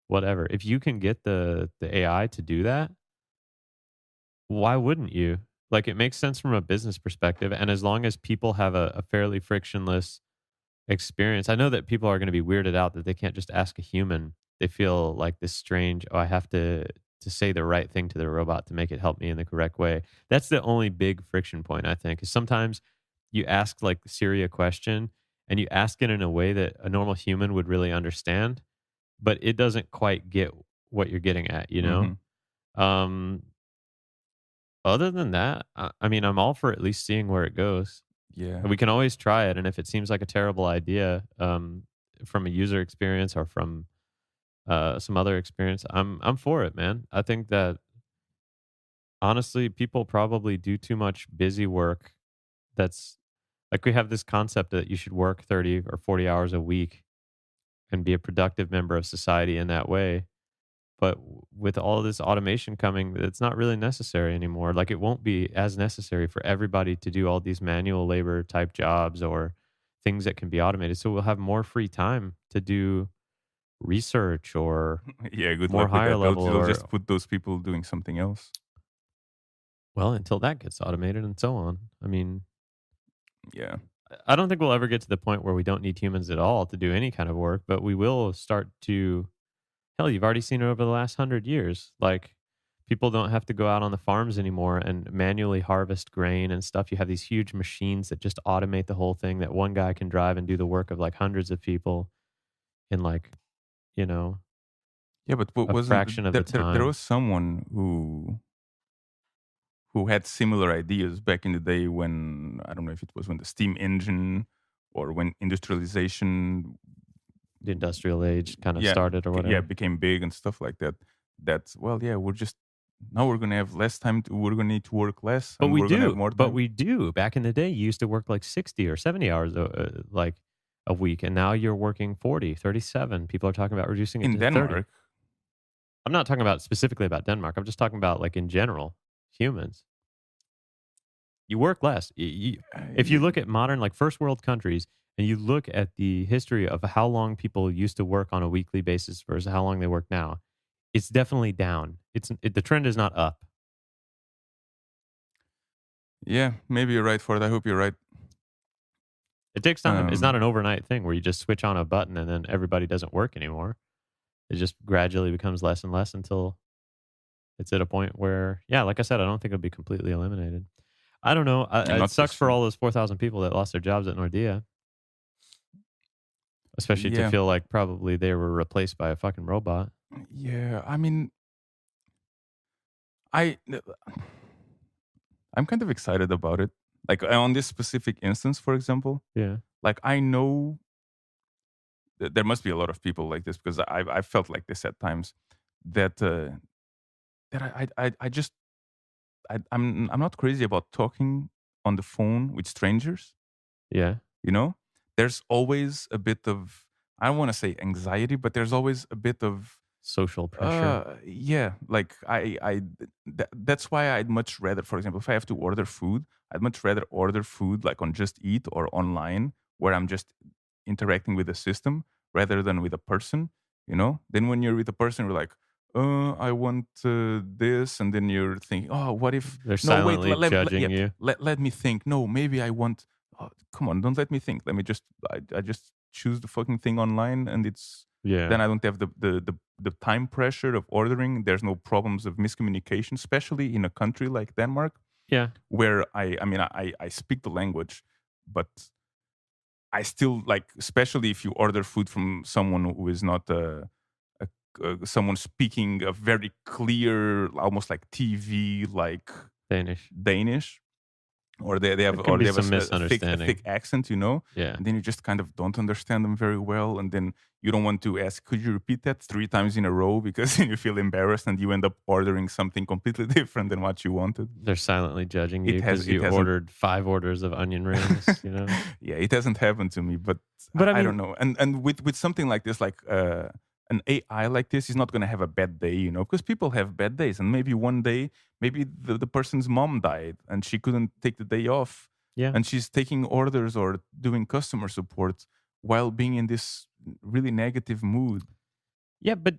whatever. If you can get the AI to do that, why wouldn't you? Like, it makes sense from a business perspective, and as long as people have a fairly frictionless experience. I know that people are going to be weirded out that they can't just ask a human. They feel like this strange, "Oh, I have to to say the right thing to the robot to make it help me in the correct way. That's the only big friction point, I think, is sometimes you ask like Siri a question and you ask it in a way that a normal human would really understand, but it doesn't quite get what you're getting at, you know? Hmm. Um, Other than that, I mean, I'm all for at least seeing where it goes. Yeah. And we can always try it. And if it seems like a terrible idea, from a user experience or from some other experience, I'm for it, man. I think that honestly, people probably do too much busy work. That's like we have this concept that you should work 30 or 40 hours a week and be a productive member of society in that way. But with all this automation coming, it's not really necessary anymore. Like it won't be as necessary for everybody to do all these manual labor type jobs or things that can be automated. So we'll have more free time to do research or Yeah, good more luck with higher that. They'll, level they'll or just put those people doing something else. well, until that gets automated and so on. I mean, Yeah. I don't think we'll ever get to the point where we don't need humans at all to do any kind of work, but we will start to. Hell, you've already seen it over the last 100 years. Like, people don't have to go out on the farms anymore and manually harvest grain and stuff. You have these huge machines that just automate the whole thing that one guy can drive and do the work of like hundreds of people in like, you know, Yeah, but a wasn't fraction of there, the there time. was someone who had similar ideas back in the day when, I don't know if it was when the steam engine or when industrialization, The industrial age kind of yeah, started or yeah, whatever. became big and stuff like that. That, well, yeah, we're just now we're gonna have less time. We're gonna need to work less, But and we we're gonna have do. more But time. we do. Back in the day, you used to work like 60 or 70 hours like a week. And now you're working 40, 37. People are talking about reducing it In to 30. Denmark, I'm not talking about specifically about Denmark. I'm just talking about like in general, humans. You work less. If you yeah, look at modern, like first world countries, and you look at the history of how long people used to work on a weekly basis versus how long they work now, it's definitely down. The trend is not up. yeah, maybe you're right for it. I hope you're right. It takes time. It's not an Um, overnight thing where you just switch on a button and then everybody doesn't work anymore. It just gradually becomes less and less until it's at a point where, yeah, like I said, I don't think it'll be completely eliminated. I don't know. It not sucks this for soon. all those 4,000 people that lost their jobs at Nordea. Especially to Yeah, feel like probably they were replaced by a fucking robot. yeah. I mean, I I'm kind of excited about it. Like on this specific instance, for example, Yeah. like I know there must be a lot of people like this because I felt like this at times that that I just I'm not crazy about talking on the phone with strangers. Yeah. You know, there's always a bit of, I don't want to say anxiety, but there's always a bit of Social pressure. yeah, like that's why I'd much rather, for example, if I have to order food, I'd much rather order food like on Just Eat or online where I'm just interacting with the system rather than with a person, you know? Then when you're with a person, you're like, I want this, and then you're thinking, oh, what if? They're No, wait, silently judging you. let me think. No, maybe I want. Oh, come on, don't let me think. Let me just, I just choose the fucking thing online, and it's Yeah. then I don't have the time pressure of ordering. There's no problems of miscommunication, especially in a country like Denmark, Yeah. where I mean, I speak the language, but I still like, especially if you order food from someone who is not a someone speaking a very clear, almost like TV, like Danish. Danish, or There can be they have some a misunderstanding. thick accent, you know, Yeah. and then you just kind of don't understand them very well, and then you don't want to ask, could you repeat that 3 times in a row, because then you feel embarrassed and you end up ordering something completely different than what you wanted. They're silently judging you because It you hasn't ordered 5 orders of onion rings, you know? yeah, it hasn't happened to me, but But I I mean, don't know. And with something like this, like an AI like this, is not going to have a bad day, you know, because people have bad days, and maybe one day, maybe the person's mom died and she couldn't take the day off, yeah. and she's taking orders or doing customer support while being in this really negative mood. Yeah, but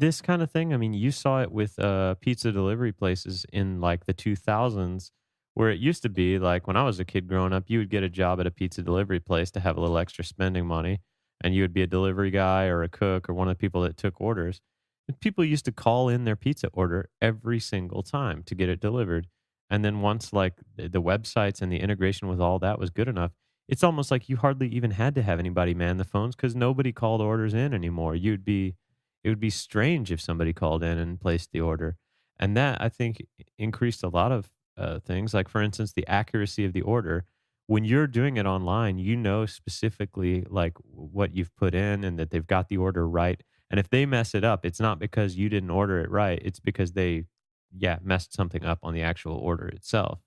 this kind of thing, I mean, you saw it with pizza delivery places in like the 2000s, where it used to be like when I was a kid growing up, you would get a job at a pizza delivery place to have a little extra spending money, and you would be a delivery guy or a cook or one of the people that took orders. People used to call in their pizza order every single time to get it delivered. And then once like the websites and the integration with all that was good enough, it's almost like you hardly even had to have anybody man the phones because nobody called orders in anymore. It would be strange if somebody called in and placed the order. And that I think increased a lot of things. Like for instance, the accuracy of the order. When you're doing it online, you know specifically like what you've put in and that they've got the order right, and if they mess it up, it's not because you didn't order it right. It's because they, yeah, messed something up on the actual order itself.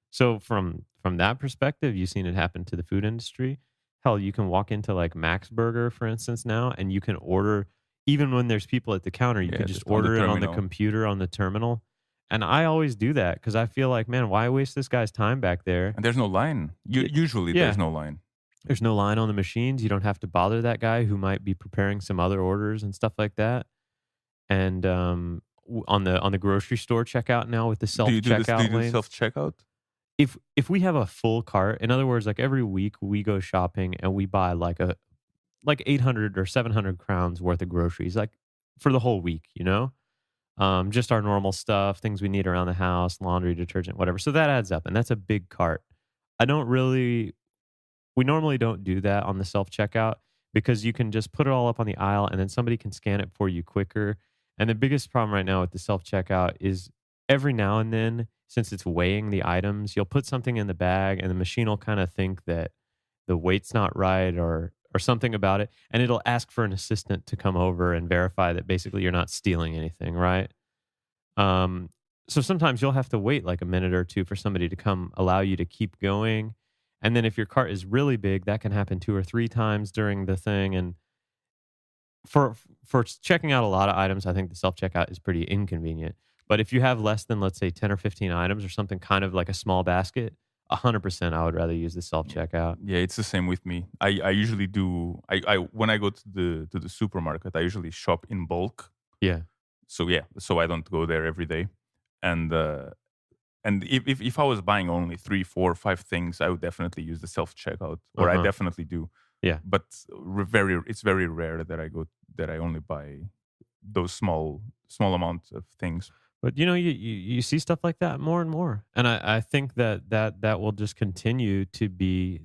So from that perspective, you've seen it happen to the food industry. Hell, you can walk into like Max Burger, for instance, now, and you can order even when there's people at the counter. You Yeah, can just just on the order it on the terminal. computer on the terminal. And I always do that because I feel like, man, why waste this guy's time back there? And there's no line. Usually Yeah, there's no line. there's no line on the machines. You don't have to bother that guy who might be preparing some other orders and stuff like that. And on the grocery store checkout now with the Do self you do this? Do you checkout do lanes, self checkout? if we have a full cart, in other words, like every week we go shopping and we buy like 800 or 700 crowns worth of groceries, like for the whole week, you know, just our normal stuff, things we need around the house, laundry, detergent, whatever. So that adds up, and that's a big cart. I don't really We normally don't do that on the self checkout because you can just put it all up on the aisle and then somebody can scan it for you quicker. And the biggest problem right now with the self checkout is every now and then, since it's weighing the items, you'll put something in the bag and the machine will kind of think that the weight's not right or something about it, and it'll ask for an assistant to come over and verify that basically you're not stealing anything, right? Um, so sometimes you'll have to wait like a minute or two for somebody to come allow you to keep going. And then if your cart is really big, that can happen 2 or 3 times during the thing. And for checking out a lot of items, I think the self checkout is pretty inconvenient. But if you have less than, let's say, 10 or 15 items or something kind of like a small basket, 100% I would rather use the self checkout. Yeah, it's the same with me. I usually do. I when I go to the supermarket, I usually shop in bulk. Yeah. So yeah, so I don't go there every day. And if I was buying only 3, 4, 5 things, I would definitely use the self checkout, or I Uh-huh. definitely do. Yeah. But it's very rare that I only buy those small amounts of things. But you see stuff like that more and more, and I think that will just continue to be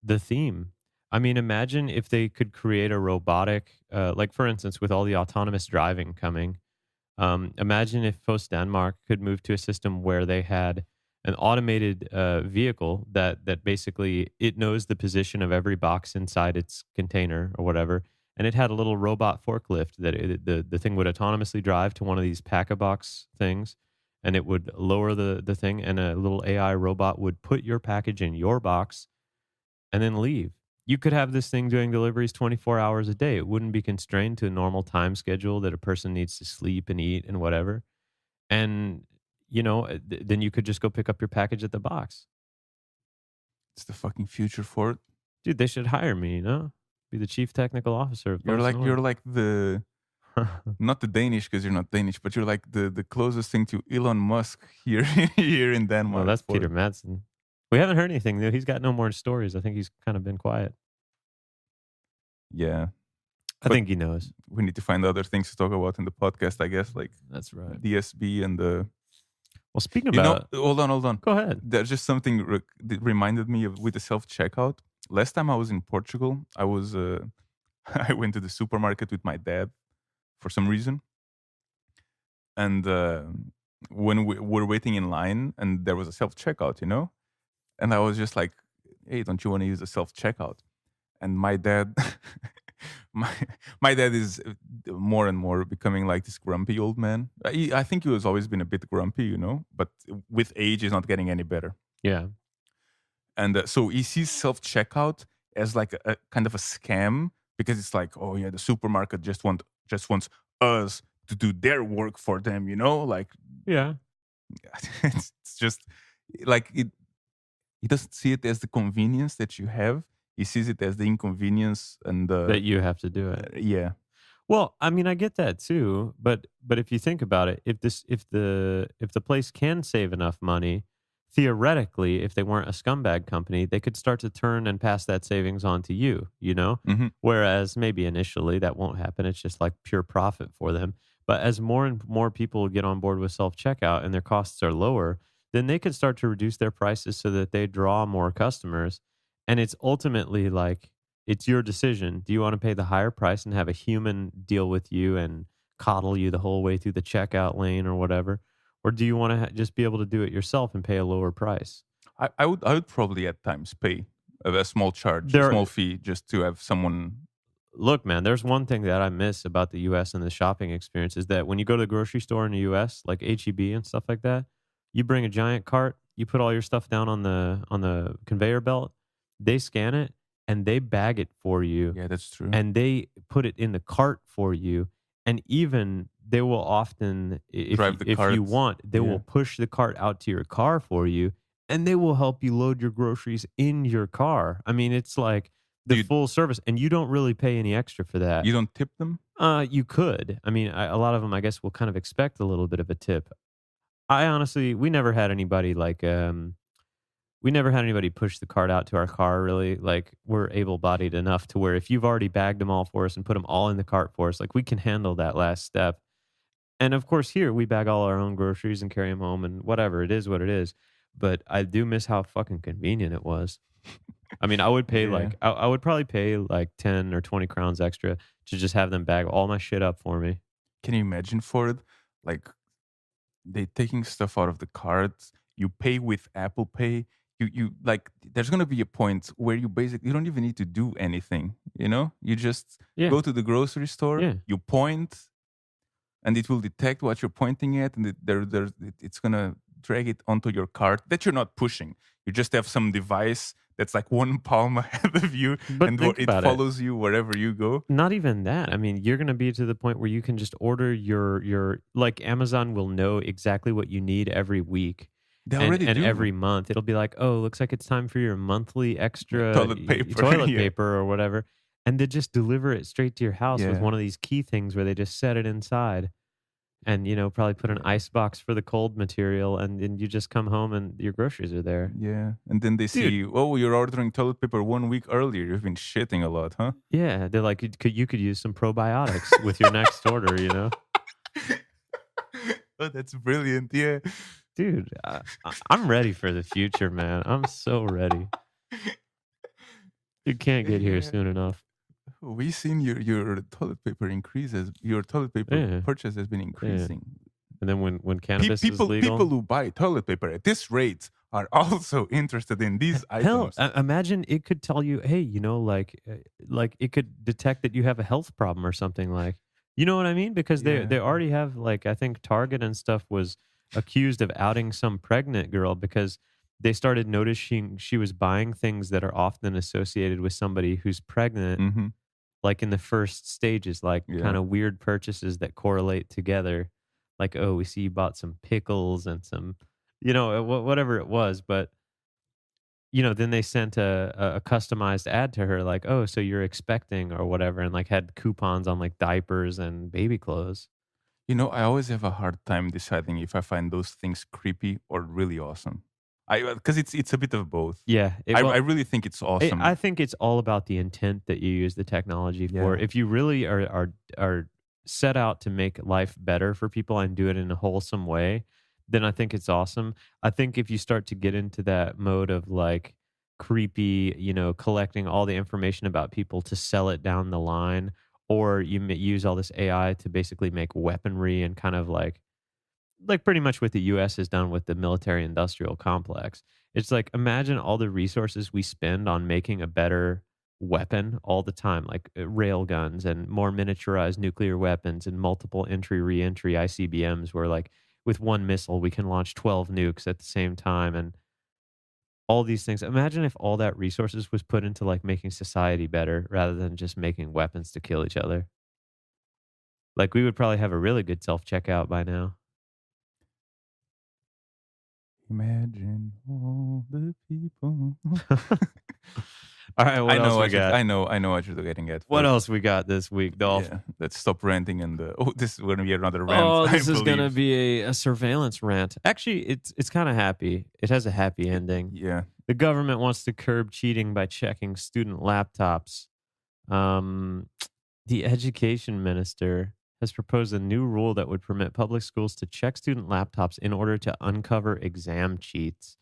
the theme. I mean, imagine if they could create a robotic, like for instance, with all the autonomous driving coming. Imagine if Post Denmark could move to a system where they had an automated vehicle that basically it knows the position of every box inside its container or whatever, and it had a little robot forklift that the thing would autonomously drive to one of these pack-a-box things, and it would lower the thing, and a little AI robot would put your package in your box and then leave. You could have this thing doing deliveries 24 hours a day. It wouldn't be constrained to a normal time schedule that a person needs to sleep and eat and whatever. And, then you could just go pick up your package at the box. It's the fucking future for it. Dude, they should hire me, Be the chief technical officer of PostNord. You're like the not the Danish, because you're not Danish, but you're like the closest thing to Elon Musk here here in Denmark. Well, that's Peter Madsen. We haven't heard anything, though. He's got no more stories. I think he's kind of been quiet. Yeah. I think he knows. We need to find other things to talk about in the podcast, I guess, like that's right. DSB and the. Well, speaking about, hold on. Go ahead. There's just something that reminded me of with the self checkout. Last time I was in Portugal, I was I went to the supermarket with my dad for some reason, and when we were waiting in line, and there was a self checkout, and I was just like, "Hey, don't you want to use a self checkout?" And my dad. My dad is more and more becoming like this grumpy old man. I think he was always been a bit grumpy, but with age, he's not getting any better. Yeah. And so he sees self checkout as like a kind of a scam, because it's like, oh yeah, the supermarket just wants us to do their work for them, like yeah, it's just like he doesn't see it as the convenience that you have. He sees it as the inconvenience and that you have to do it. Yeah. Well, I mean, I get that too, but if you think about it, if the place can save enough money theoretically, if they weren't a scumbag company, they could start to turn and pass that savings on to you, you know? Hmm. Whereas maybe initially that won't happen. It's just like pure profit for them. But as more and more people get on board with self checkout and their costs are lower, then they could start to reduce their prices so that they draw more customers. And it's ultimately like, it's your decision. Do you want to pay the higher price and have a human deal with you and coddle you the whole way through the checkout lane or whatever? Or do you want to just be able to do it yourself and pay a lower price? I would probably at times pay a small charge, a There, small fee, just to have someone. look, man, there's one thing that I miss about the US and the shopping experience is that when you go to the grocery store in the US, like HEB and stuff like that, you bring a giant cart, you put all your stuff down on the conveyor belt, they scan it and they bag it for you Yeah, that's true. and they put it in the cart for you. And even they will often, Drive the if you cart. want, they Yeah, will push the cart out to your car for you, and they will help you load your groceries in your car. I mean, it's like do the full service, and you don't really pay any extra for that. you don't tip them? You could. I mean, a lot of them, I guess, will kind of expect a little bit of a tip. I honestly, we never had anybody like, we never had anybody push the cart out to our car, really. Like, we're able bodied enough to where if you've already bagged them all for us and put them all in the cart for us, like, we can handle that last step. And of course, here we bag all our own groceries and carry them home and whatever. It is what it is. But I do miss how fucking convenient it was. I mean, I would pay Yeah. like, I would probably pay like 10 or 20 crowns extra to just have them bag all my shit up for me. Can you imagine for it? Like they taking stuff out of the cart. You pay with Apple Pay. You like. There's gonna be a point where you don't even need to do anything. You know, you just Yeah. go to the grocery store. Yeah. You point, and it will detect what you're pointing at, and it's gonna drag it onto your cart that you're not pushing. You just have some device that's like one palm ahead of you, But and think it about it. follows you wherever you go. Not even that. I mean, you're gonna be to the point where you can just order your like Amazon will know exactly what you need every week They already and do. every month. It'll be like, "Oh, looks like it's time for your monthly extra Toilet paper. toilet Yeah, paper or whatever." And they just deliver it straight to your house with yeah, one of these key things where they just set it inside and, probably put an yeah. ice box for the cold material and then you just come home and your groceries are there. Yeah, and then they Dude, see, oh, you're ordering toilet paper 1 week earlier. You've been shitting a lot, huh? yeah, they're like, you could use some probiotics with your next order, you know?" Oh, that's brilliant. Yeah. Dude, I'm ready for the future, man. I'm so ready. You can't get here Yeah. soon enough. We seen your toilet paper increases. Your toilet paper Yeah, purchase has been yeah. increasing. And then when cannabis is People legal, who buy toilet paper at this rate are also interested in these hell, items. imagine it could tell you, hey, like it could detect that you have a health problem or something like, you know what I mean? Because Yeah. they already have like I think Target and stuff was accused of outing some pregnant girl because they started noticing she was buying things that are often associated with somebody who's pregnant, Mm-hmm. like in the first stages, like kind Yeah. of weird purchases that correlate together. Like, oh, we see you bought some pickles and some, whatever it was. But, then they sent a customized ad to her, like, oh, so you're expecting or whatever, and like had coupons on like diapers and baby clothes. You know, I always have a hard time deciding if I find those things creepy or really awesome. I because it's a bit of both. Yeah. I really think it's I awesome. think it's all about the intent that you use the technology for. Yeah. If you really are set out to make life better for people and do it in a wholesome way, then I think it's awesome. I think if you start to get into that mode of like creepy, collecting all the information about people to sell it down the line, or you use all this AI to basically make weaponry and kind of like pretty much what the US has done with the military industrial complex. It's like imagine all the resources we spend on making a better weapon all the time, like rail guns and more miniaturized nuclear weapons and multiple entry re-entry ICBMs where like with one missile we can launch 12 nukes at the same time and all these things. Imagine if all that resources was put into like making society better rather than just making weapons to kill each other. Like we would probably have a really good self-checkout by now. Imagine all the people. All right, what else we got? I know what you're getting at. What else we got this week, Dolph? Yeah, let's stop ranting and this is going to be another rant. Oh, this I is going to believe. be a surveillance rant. Actually, it's kind of happy. It has a happy ending. Yeah. The government wants to curb cheating by checking student laptops. The education minister has proposed a new rule that would permit public schools to check student laptops in order to uncover exam cheats.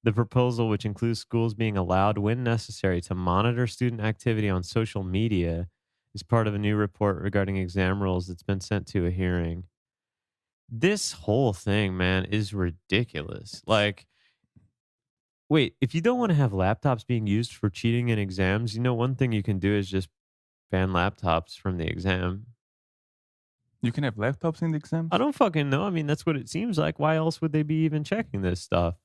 The proposal, which includes schools being allowed, when necessary, to monitor student activity on social media, is part of a new report regarding exam rules that's been sent to a hearing. This whole thing, man, is ridiculous. Like, wait, if you don't want to have laptops being used for cheating in exams, one thing you can do is just ban laptops from the exam. You can have laptops in the exams? I don't fucking know. I mean, that's what it seems like. Why else would they be even checking this stuff?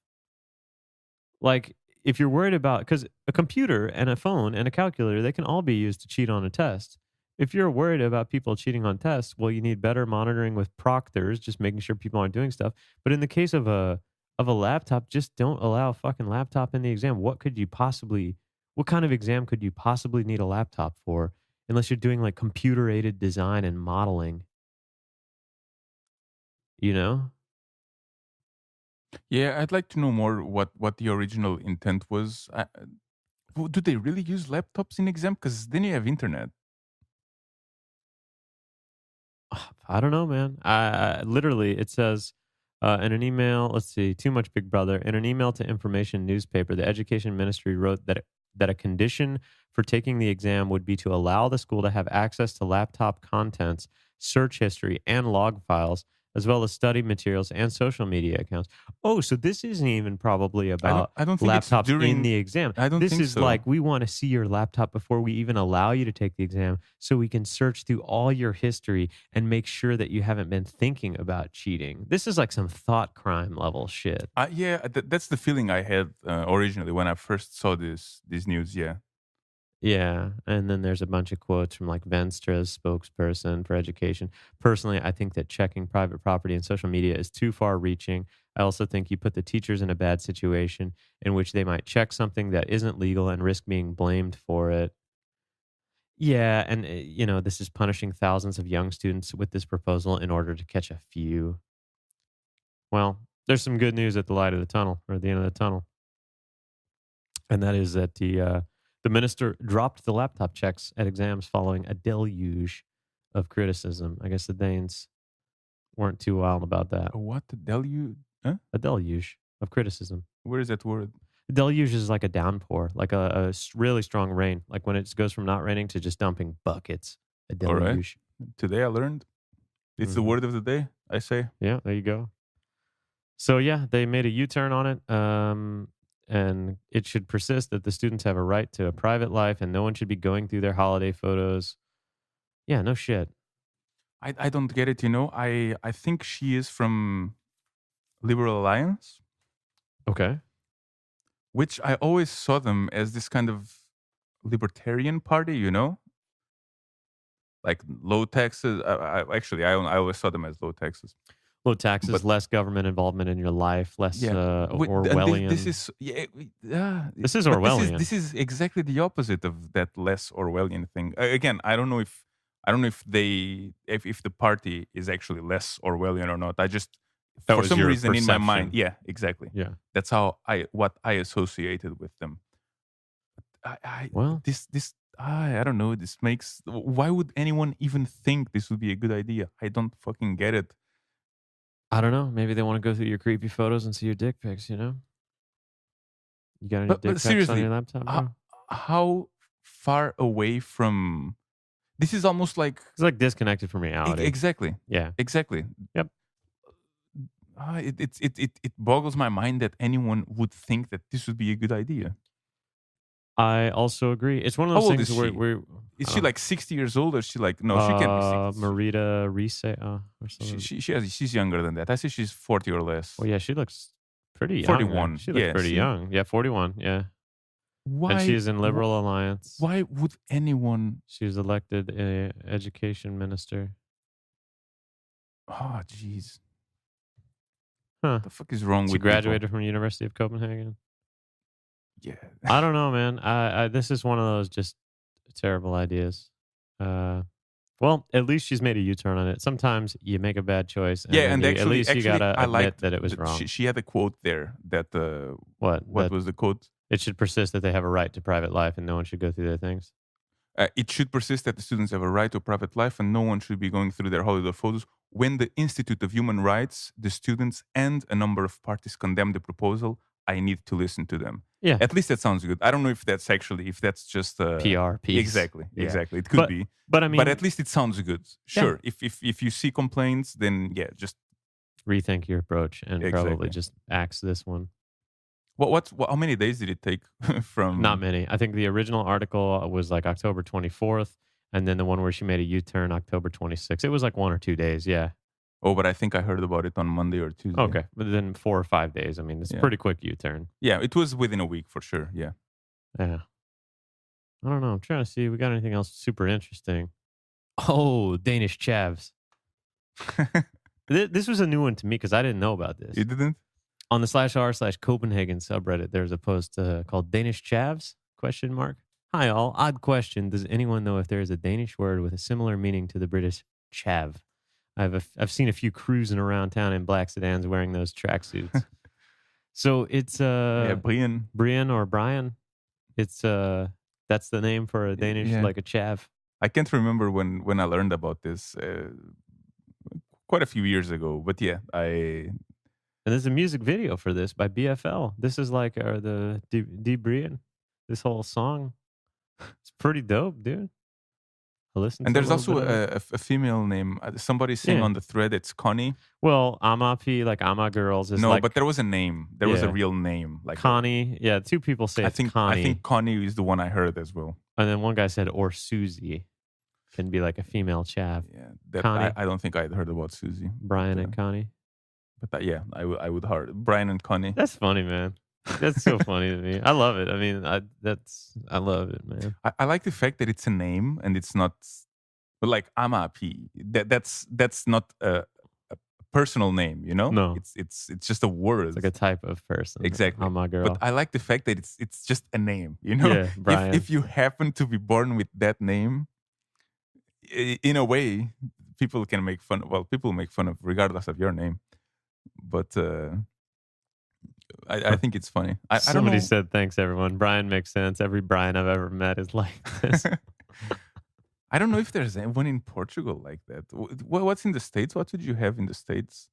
Like, if you're worried about, because a computer and a phone and a calculator, they can all be used to cheat on a test. If you're worried about people cheating on tests, well, you need better monitoring with proctors, just making sure people aren't doing stuff. But in the case of a laptop, just don't allow a fucking laptop in the exam. What kind of exam could you possibly need a laptop for? Unless you're doing like computer aided design and modeling. You know? Yeah, I'd like to know more what the original intent was. Do they really use laptops in exam? Because then you have internet. I don't know, man. I literally, it says in an email, let's see, Too Much Big Brother. In an email to Information newspaper, the Education Ministry wrote that a condition for taking the exam would be to allow the school to have access to laptop contents, search history, and log files, as well as study materials and social media accounts. Oh, so this isn't even probably about I don't think laptops it's during in the exam. I don't This think is so. like, we want to see your laptop before we even allow you to take the exam so we can search through all your history and make sure that you haven't been thinking about cheating. This is like some thought crime level shit. Yeah, that's the feeling I had originally when I first saw this news. Yeah. Yeah, and then there's a bunch of quotes from like Venstra's spokesperson for education. Personally, I think that checking private property and social media is too far reaching. I also think you put the teachers in a bad situation in which they might check something that isn't legal and risk being blamed for it. Yeah, and this is punishing thousands of young students with this proposal in order to catch a few. Well, there's some good news at the light of the tunnel, or at the end of the tunnel. And that is that the minister dropped the laptop checks at exams following a deluge of criticism. I guess the Danes weren't too wild about that. What the deluge? Huh? A deluge of criticism. Where is that word? A deluge is like a downpour, like a really strong rain, like when it goes from not raining to just dumping buckets. A deluge. All right. Today I learned. It's the word of the day, I say. Yeah, there you go. So yeah, they made a U-turn on it. And it should persist that the students have a right to a private life and no one should be going through their holiday photos. Yeah, no shit. I don't get it, I think she is from Liberal Alliance. Okay. Which I always saw them as this kind of libertarian party, like low taxes. I always saw them as low taxes. Low taxes, but less government involvement in your life, less Orwellian. This is Orwellian. This is exactly the opposite of that less Orwellian thing. Again, I don't know if the party is actually less Orwellian or not. I just for some reason perception. In my mind, yeah, exactly. Yeah, that's how I associated with them. I don't know. This makes. Why would anyone even think this would be a good idea? I don't fucking get it. I don't know. Maybe they want to go through your creepy photos and see your dick pics, You got any dick pics on your laptop, bro? How far away from... This is almost like... It's like disconnected from reality. Exactly. Yeah. Exactly. Yep. It boggles my mind that anyone would think that this would be a good idea. I also agree. It's one of those things where is she like 60 years old, or is she like... No, she can't be 60. Marita Reese or something. She's younger than that. I say she's 40 or less. Well, yeah, she looks pretty young. 41. She looks pretty young. Yeah, 41. Yeah. Why? And she's in Liberal Alliance. Why would anyone... She was elected education minister. Oh, jeez. Huh. What the fuck is wrong with She graduated from the University of Copenhagen. Yeah. I don't know, man. This is one of those just terrible ideas. Well, at least she's made a U-turn on it. Sometimes you make a bad choice, and Yeah, then and at least you gotta I admit liked that it was that wrong. she had a quote there that What? what That was the quote? it should persist that they have a right to private life, and no one should go through their things. It should persist that the students have a right to private life and no one should be going through their holiday photos. When the Institute of Human Rights, the students, and a number of parties condemn the proposal, I need to listen to them. Yeah, At least that sounds good. I don't know if that's actually, if that's just PR piece. exactly, Yeah. exactly. It could be, but I mean, but at least it sounds good. Sure, if you see complaints, then yeah, just rethink your approach and exactly. probably just axe this one. How many days did it take from? Not many. I think the original article was like October 24th, and then the one where she made a U-turn October 26th. It was like 1 or 2 days. Yeah. Oh, but I think I heard about it on Monday or Tuesday. Okay, but then 4 or 5 days. I mean, it's a pretty quick U-turn. Yeah, it was within a week for sure. Yeah. Yeah. I don't know. I'm trying to see if we got anything else super interesting. Oh, Danish chavs. This was a new one to me because I didn't know about this. You didn't? On the /r/Copenhagen subreddit, there's a post called Danish chavs? ? Hi all. Odd question. Does anyone know if there is a Danish word with a similar meaning to the British chav? I've seen a few cruising around town in black sedans wearing those tracksuits. So it's yeah, Brian or Brian. It's that's the name for a Danish like a chav. I can't remember when I learned about this quite a few years ago, but yeah, And there's a music video for this by BFL. This is like the D Brian. This whole song, it's pretty dope, dude. And there's also a female name. Somebody saying on the thread it's Connie. Well, Amapi, like Ama Girls, is no, but there was a name. There was a real name, like Connie. Yeah, two people say Connie. I think Connie is the one I heard as well. And then one guy said or Susie can be like a female chav. Yeah, Connie. I don't think I'd heard about Susie. Brian and Connie. But yeah, I would heard Brian and Connie. That's funny, man. That's so funny to me. I love it. I mean, I love it, man. I like the fact that it's a name and it's not, but like Amapi. That's not a personal name, you know? No, it's just a word. It's like a type of person. Exactly. Ama girl. But I like the fact that it's just a name, you know? Yeah, Brian. If you happen to be born with that name, in a way, people can make fun. Well, people make fun of regardless of your name. But I think it's funny. Somebody said, thanks, everyone. Brian makes sense. Every Brian I've ever met is like this. I don't know if there's anyone in Portugal like that. What's in the States? What would you have in the States?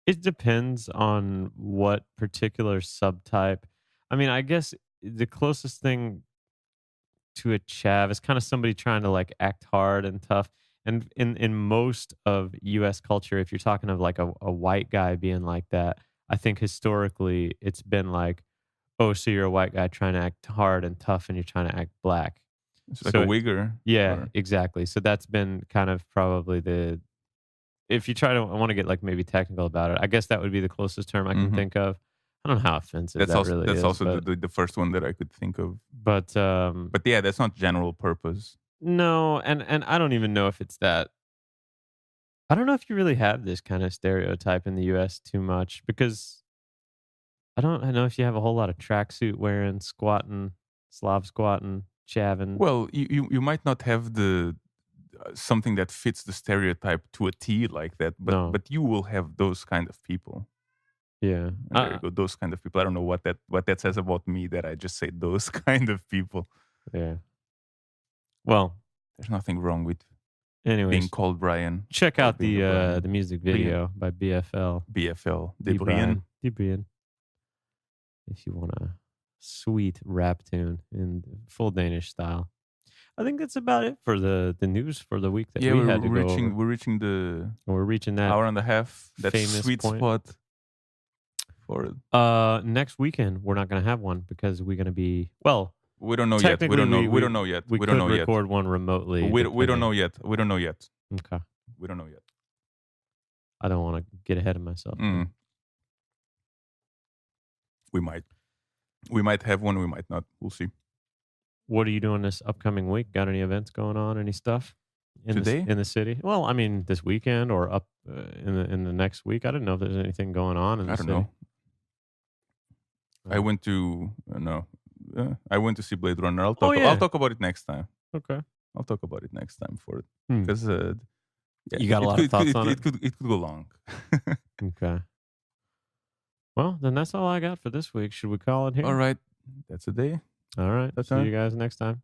It depends on what particular subtype. I mean, I guess the closest thing to a chav is kind of somebody trying to like act hard and tough. And in most of U.S. culture, if you're talking of like a white guy being like that, I think historically it's been like, oh, so you're a white guy trying to act hard and tough and you're trying to act black. It's like a wigger. Yeah, exactly. So that's been kind of probably if you I want to get like maybe technical about it, I guess that would be the closest term I can think of. I don't know how offensive that really is. That's also the first one that I could think of. But yeah, that's not general purpose. No, and I don't even know if it's that. I don't know if you really have this kind of stereotype in the U.S. too much because I know if you have a whole lot of tracksuit wearing, squatting, Slav squatting, chaving. Well, you might not have the something that fits the stereotype to a T like that, but you will have those kind of people. Yeah, there you go. Those kind of people. I don't know what that says about me that I just say those kind of people. Yeah. Well, there's nothing wrong with being called Brian. Check out the music video by BFL. BFL. De Brian. If you want a sweet rap tune in full Danish style. I think that's about it for the news for the week that we had to go over. We're reaching that hour and a half. That sweet spot. For next weekend we're not going to have one because we're going to be we don't know yet. We don't know yet. We could record one remotely. We don't know yet. We don't know yet. Okay. We don't know yet. I don't want to get ahead of myself. We might have one. We might not. We'll see. What are you doing this upcoming week? Got any events going on? Any stuff today in the city? Well, I mean, this weekend or up in the next week. I don't know if there's anything going on in the city. I don't know. I went to I went to see Blade Runner. I'll talk about it next time. Okay. I'll talk about it next time for it Hmm. because you got a lot of thoughts on it. It could go long. Okay. Well, then that's all I got for this week. Should we call it here? All right, that's a day. All right. See you guys next time.